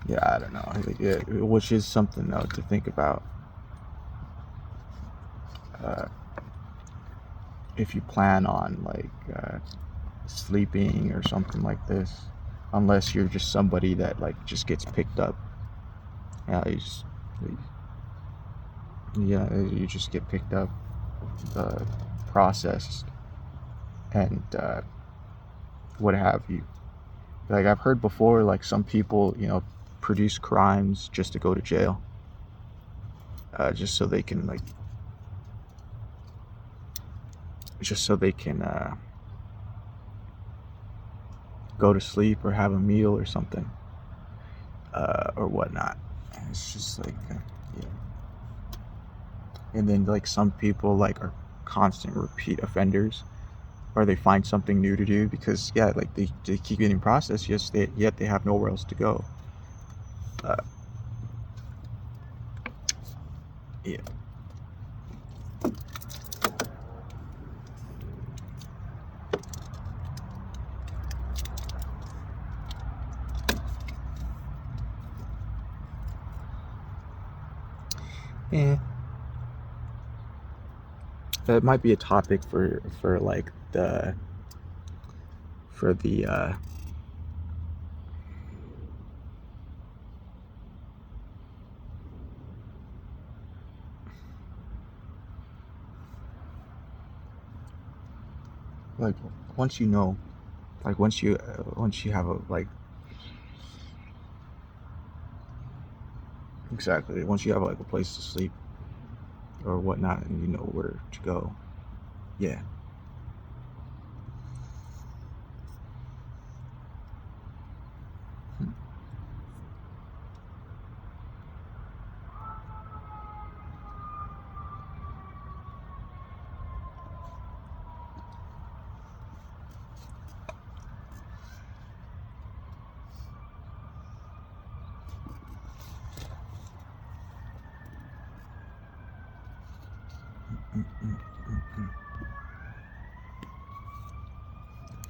Yeah, I don't know. Yeah, which is something though to think about. Uh, if you plan on sleeping or something like this, unless you're just somebody that like just gets picked up. Yeah, you just get picked up, processed, and what have you. Like I've heard before, like some people, produce crimes just to go to jail, just so they can go to sleep or have a meal or something, or whatnot. And it's just like, yeah. And then like some people like are constant repeat offenders, or they find something new to do because, yeah, like they keep getting processed, yet they have nowhere else to go. Uh, yeah. Yeah. That might be a topic for like the like once you know, like once you have a like exactly once you have like a place to sleep or whatnot, and you know where to go. Yeah.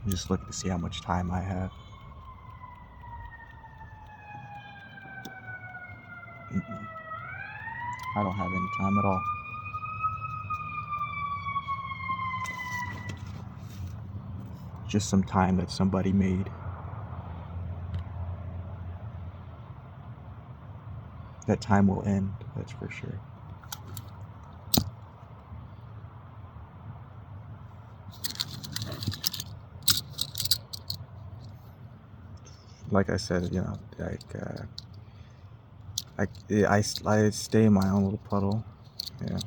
I'm just looking to see how much time I have. Mm-mm. I don't have any time at all. Just some time that somebody made. That time will end, that's for sure. Like I said, like I stay in my own little puddle, yeah,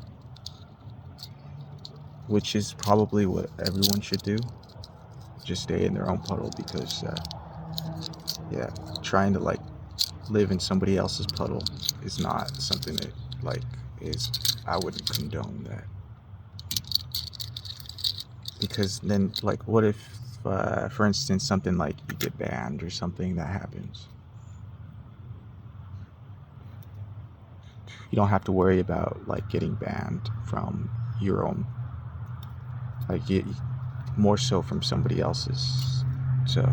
which is probably what everyone should do. Just stay in their own puddle because, yeah, trying to like live in somebody else's puddle is not something that like is I wouldn't condone that, because then like what if, for instance, something like you get banned or something that happens. You don't have to worry about like getting banned from your own like more so from somebody else's. So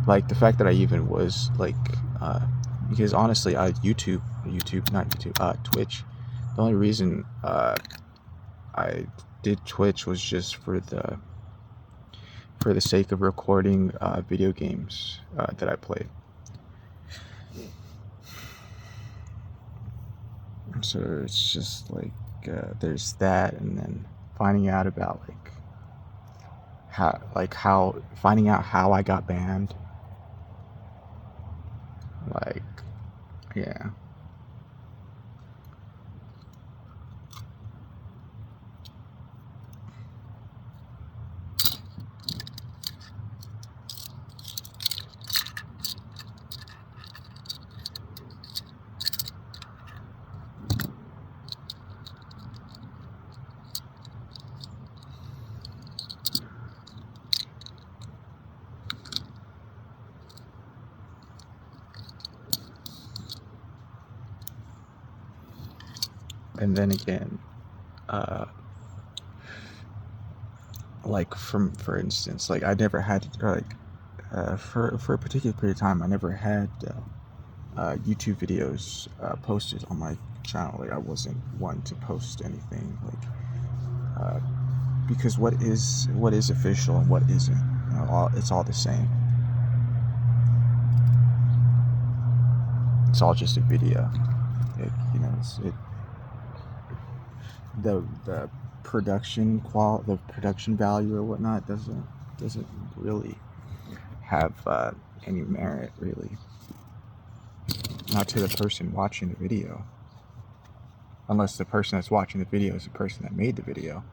like the fact that I even was like, because honestly, Twitch. The only reason I did Twitch was just for the sake of recording video games that I played. So it's just like there's that, and then finding out about how finding out how I got banned. Like, yeah. And then again, like for instance, like I never had for a particular period of time, I never had YouTube videos posted on my channel. Like I wasn't one to post anything because what is official and what isn't, it's all the same. It's all just a video. The the production value or whatnot doesn't really have any merit, really, not to the person watching the video, unless the person that's watching the video is the person that made the video.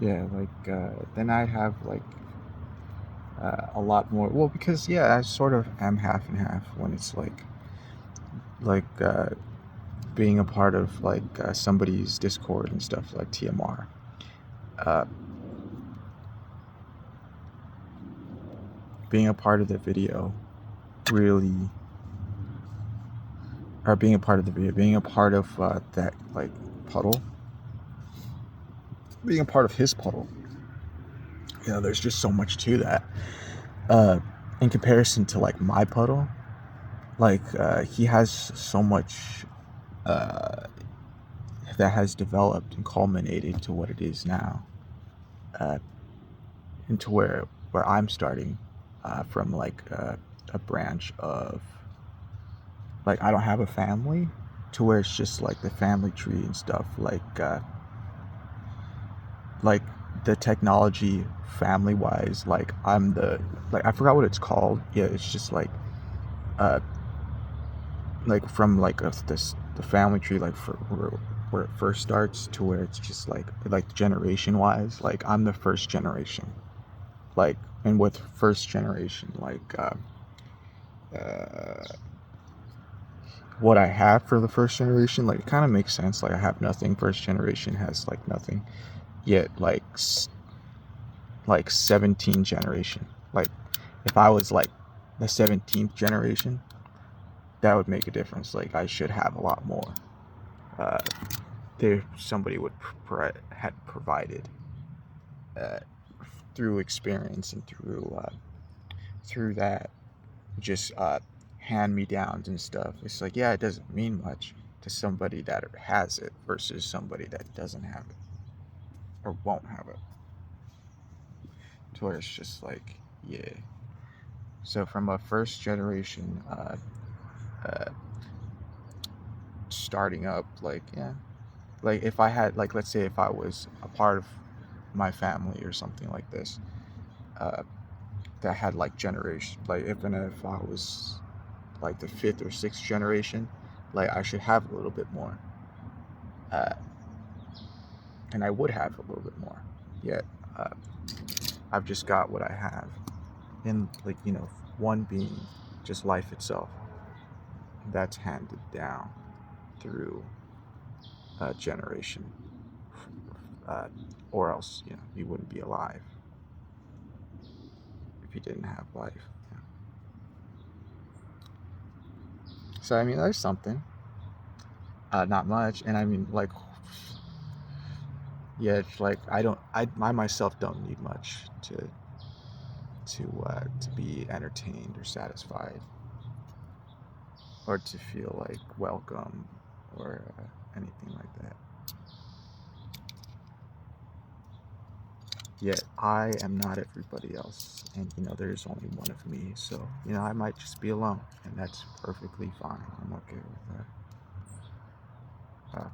Yeah, then I have a lot more. Well, because yeah, I sort of am half and half when it's like being a part of somebody's Discord and stuff like TMR. Being a part of the video really, or being a part of the video, being a part of that puddle, being a part of his puddle. There's just so much to that. In comparison to my puddle, he has so much that has developed and culminated to what it is now, into where I'm starting from a branch of I don't have a family, to where it's just the family tree and stuff, the technology family wise, I'm the I forgot what it's called. Yeah, it's just from the family tree, for where it first starts to where it's just generation wise, I'm the first generation, and with first generation, what I have for the first generation, it kind of makes sense. I have nothing. First generation has nothing. Yet 17 generation. If I was the 17th generation, that would make a difference. I should have a lot more. There somebody would had provided through experience and through that just hand-me-downs and stuff. It's yeah, it doesn't mean much to somebody that has it versus somebody that doesn't have it or won't have it. To where it's just yeah. So from a first generation starting up, yeah, if I had let's say if I was a part of my family or something like this, that had generation, if I was the 5th or 6th generation, I should have a little bit more, and I would have a little bit more. Yet I've just got what I have, and one being just life itself. that's handed down through a generation, uh, or else you wouldn't be alive if you didn't have life. Yeah. So I mean, there's something, not much, and I mean, like, yeah, it's like I myself don't need much to be entertained or satisfied, or to feel like welcome, or anything like that. Yet I am not everybody else, and there's only one of me, so I might just be alone, and that's perfectly fine. I'm okay with that.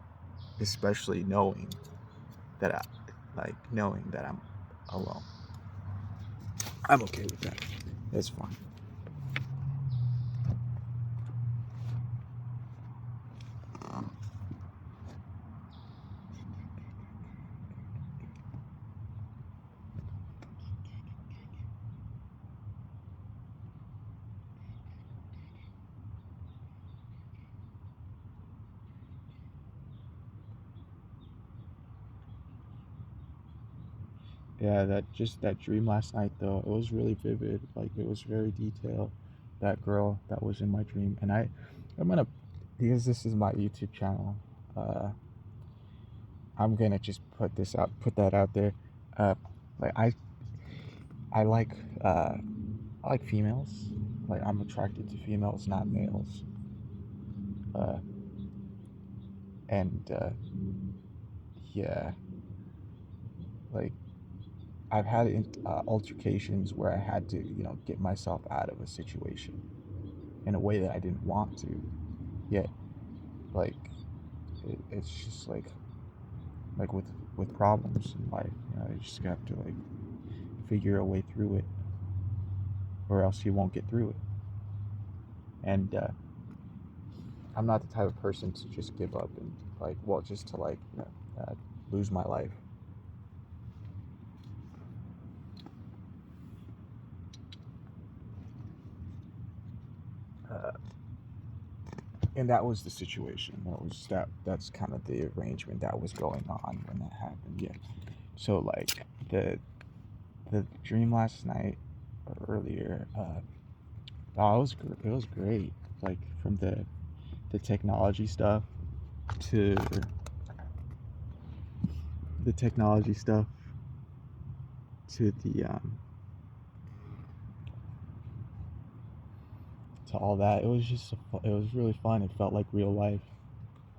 Especially knowing that I'm alone. I'm okay with that. It's fine. Yeah, that dream last night though, it was really vivid. Like, it was very detailed. That girl that was in my dream, and I'm gonna, because this is my YouTube channel. Uh, I'm gonna just put that out there. Uh, like I like uh, I like females. Like, I'm attracted to females, not males. Uh, and yeah, like, I've had altercations where I had to, get myself out of a situation in a way that I didn't want to. Yet, like, it's just like with problems in life, you just have to like figure a way through it, or else you won't get through it. And I'm not the type of person to just give up and like, well, just to like, lose my life. Uh, and that was the situation. That's kind of the arrangement that was going on when that happened. Yeah. So like the dream last night or earlier, it was great. Like, from the technology stuff to the technology stuff to the to all that. It was it was really fun. It felt like real life.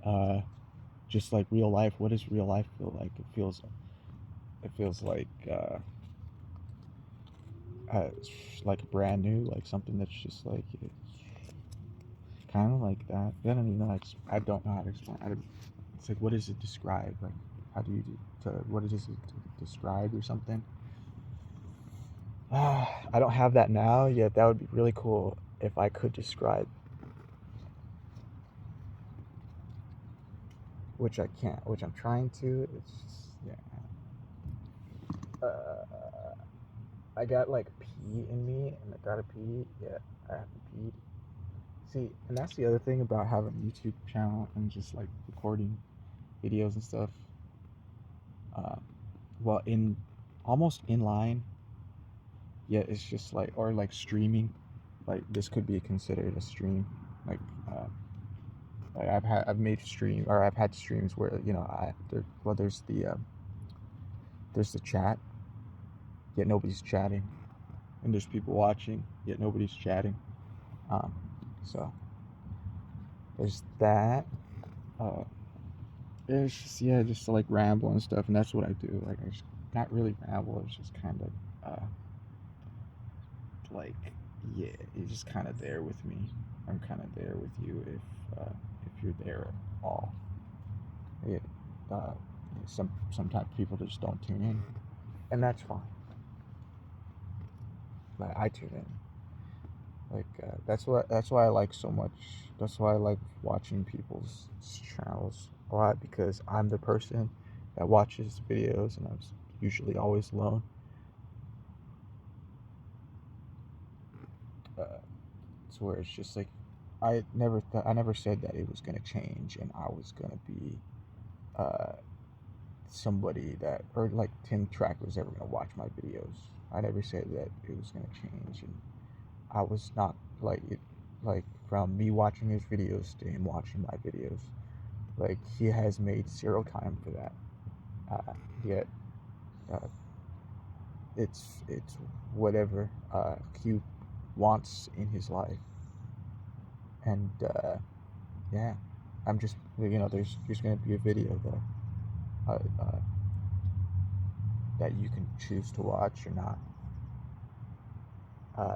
Uh, just like real life. What does real life feel like? It feels like brand new, like something that's just like, it's kind of like that. I don't even know. I don't know how to explain. It's like, what does it describe? Like, how do you what is it to describe or something? I don't have that now yet. That would be really cool if I could describe, which I can't, which I'm trying to. It's just, yeah. I got like pee in me, and I gotta pee. Yeah, I have to pee. See, and that's the other thing about having a YouTube channel and just like recording videos and stuff. Uh, well, in almost in line, yeah, it's just like, or like streaming. Like, this could be considered a stream. Like, like I've made stream, or I've had streams where there's the chat, yet nobody's chatting, and there's people watching, yet nobody's chatting. Um, so there's that. Uh, it's just, yeah, just to like ramble and stuff, and that's what I do. Like, I just not really ramble. It's just kind of like, yeah, you're just kind of there with me. I'm kind of there with you if you're there at all. Yeah, uh, sometimes people just don't tune in, and that's fine. Like, I tune in. Like, that's why I like so much. That's why I like watching people's channels a lot, because I'm the person that watches videos, and I'm usually always alone. It's where it's just like, I never said that it was gonna change and I was gonna be uh somebody that, or like Tim Track was ever gonna watch my videos. I never said that it was gonna change, and I was not like it, like from me watching his videos to him watching my videos. Like he has made zero time for that. Yet uh, it's whatever he wants in his life, and yeah, I'm just, there's gonna be a video that you can choose to watch or not.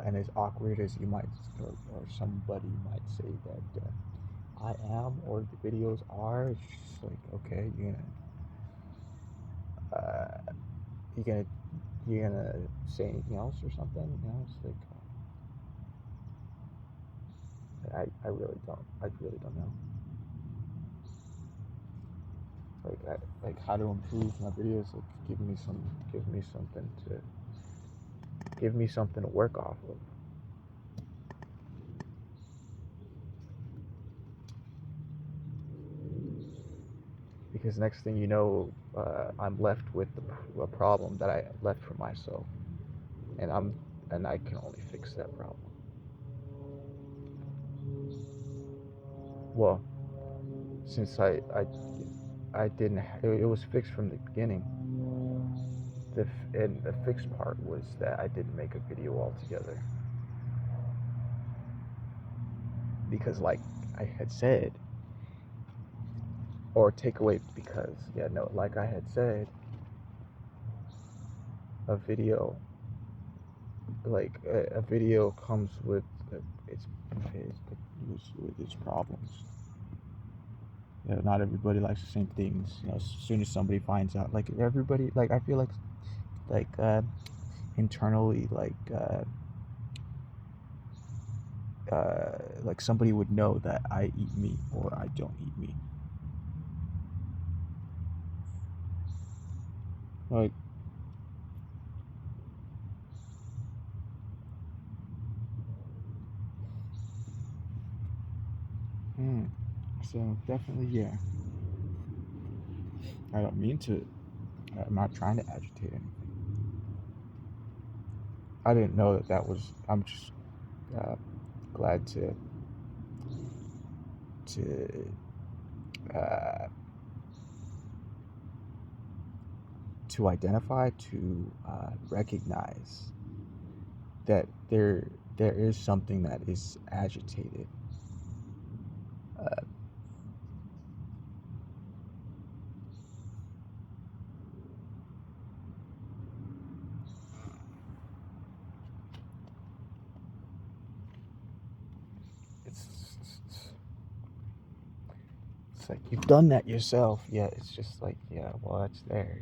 And as awkward as you might, or somebody might say that I am, or the videos are, it's just like, okay, uh, you gonna you gonna say anything else or something? It's like I really don't know. Like how to improve my videos. Like give me something to work off of. Because next thing you know, I'm left with a problem that I left for myself, and I can only fix that problem. Well, since I didn't, it was fixed from the beginning. And the fixed part was that I didn't make a video altogether, because like I had said, or take away, because yeah, no, like I had said, a video, like a video comes with its problems. Not everybody likes the same things. As soon as somebody finds out, like everybody, like I feel like internally, like somebody would know that I eat meat or I don't eat meat. Like, so definitely, yeah. I don't mean to. I'm not trying to agitate anything. I didn't know that was. I'm just glad to uh, identify, to recognize that there is something that is agitated. Uh, it's, it's like you've done that yourself. Yeah, it's just like, yeah, well, it's there.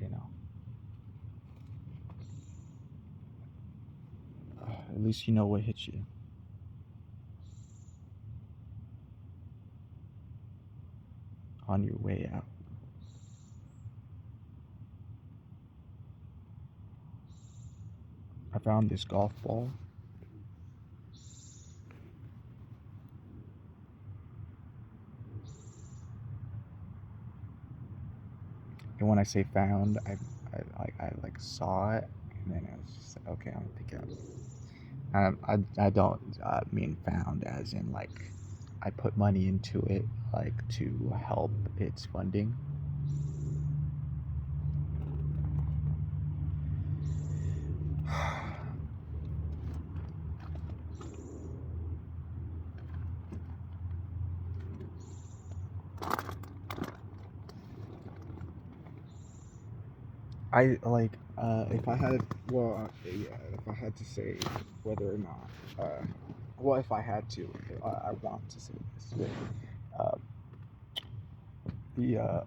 At least you know what hit you on your way out. I found this golf ball. And when I say found, I like saw it, and then I was just like, okay, I'm gonna pick it up. I don't mean found as in like I put money into it, like to help its funding. I like if I had, well, yeah, if I had to say whether or not, well, if I had to, I want to say this. Uh, the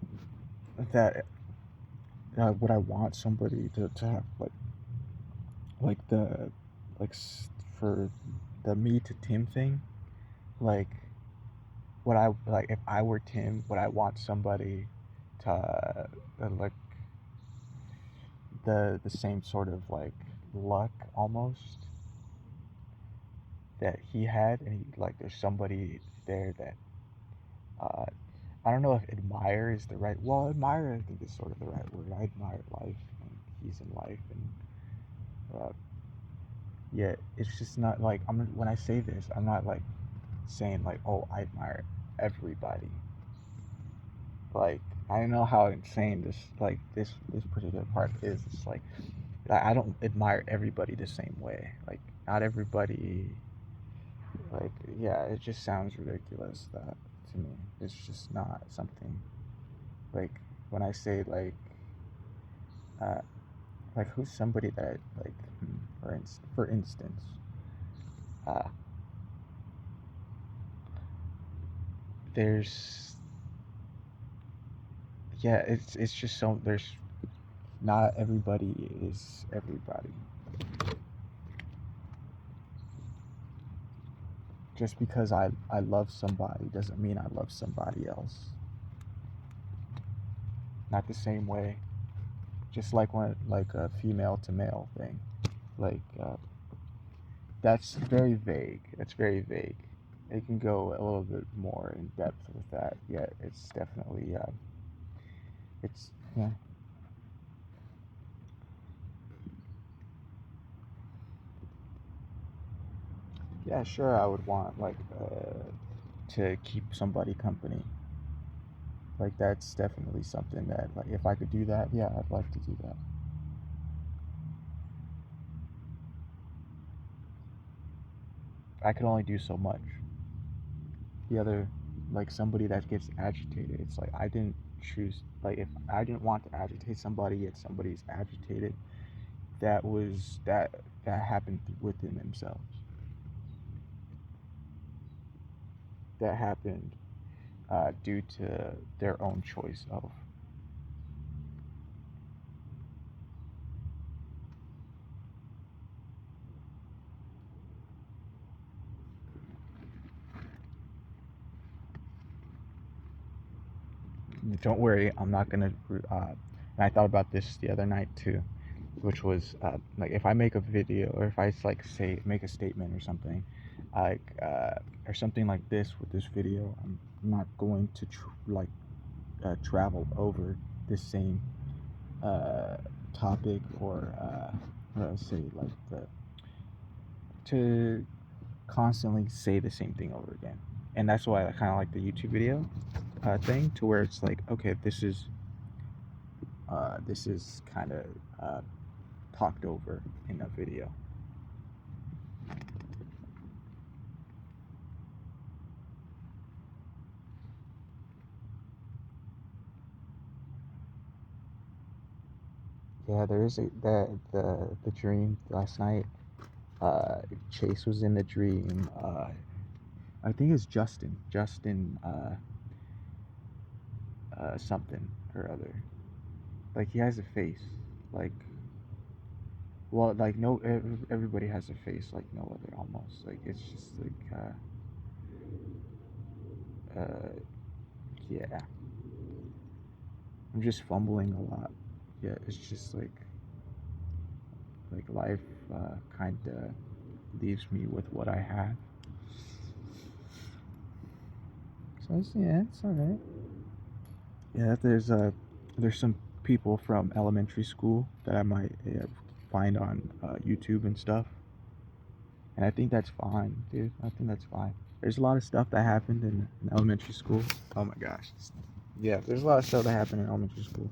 that would I want somebody to have like the like for the me to Tim thing, like what I like if I were Tim, would I want somebody to like the same sort of like luck almost that he had, and he, like there's somebody there that uh, I don't know if admire is the right. Well, admire I think is sort of the right word. I admire life and he's in life, and yeah, it's just not like when I say this, I'm not like saying like, oh, I admire everybody. Like I don't know how insane this particular part is. It's like I don't admire everybody the same way. Like not everybody. Like yeah, it just sounds ridiculous that to me. It's just not something like when I say uh, like who's somebody that like for instance, uh, there's yeah, it's just so there's not everybody is everybody. Just because I love somebody doesn't mean I love somebody else. Not the same way. Just like when like a female to male thing. Like that's very vague. That's very vague. It can go a little bit more in depth with that. Yeah, it's definitely it's yeah. Yeah, sure. I would want like to keep somebody company. Like that's definitely something that like if I could do that, yeah, I'd like to do that. I could only do so much. The other like somebody that gets agitated, it's like I didn't choose like if I didn't want to agitate somebody yet somebody's agitated, that was that happened within themselves. That happened due to their own choice of. Don't worry, I'm not gonna. And I thought about this the other night too, which was like if I make a video or if I like say make a statement or something, like or something like this with this video, I'm not going to travel over the same uh, topic or say like the to constantly say the same thing over again. And that's why I kind of like the YouTube video thing, to where it's like, okay, this is kind of uh, talked over in a video. Yeah, there is the dream last night. Chase was in the dream. I think it's Justin something or other. Like he has a face. Like well, like no, everybody has a face like no other almost. Like it's just like yeah. I'm just fumbling a lot. Yeah, it's just like life kind of leaves me with what I have. So yeah, it's all right. Yeah, there's some people from elementary school that I might find on YouTube and stuff, and I think that's fine, dude. I think that's fine. There's a lot of stuff that happened in elementary school. Oh my gosh. Yeah, there's a lot of stuff that happened in elementary school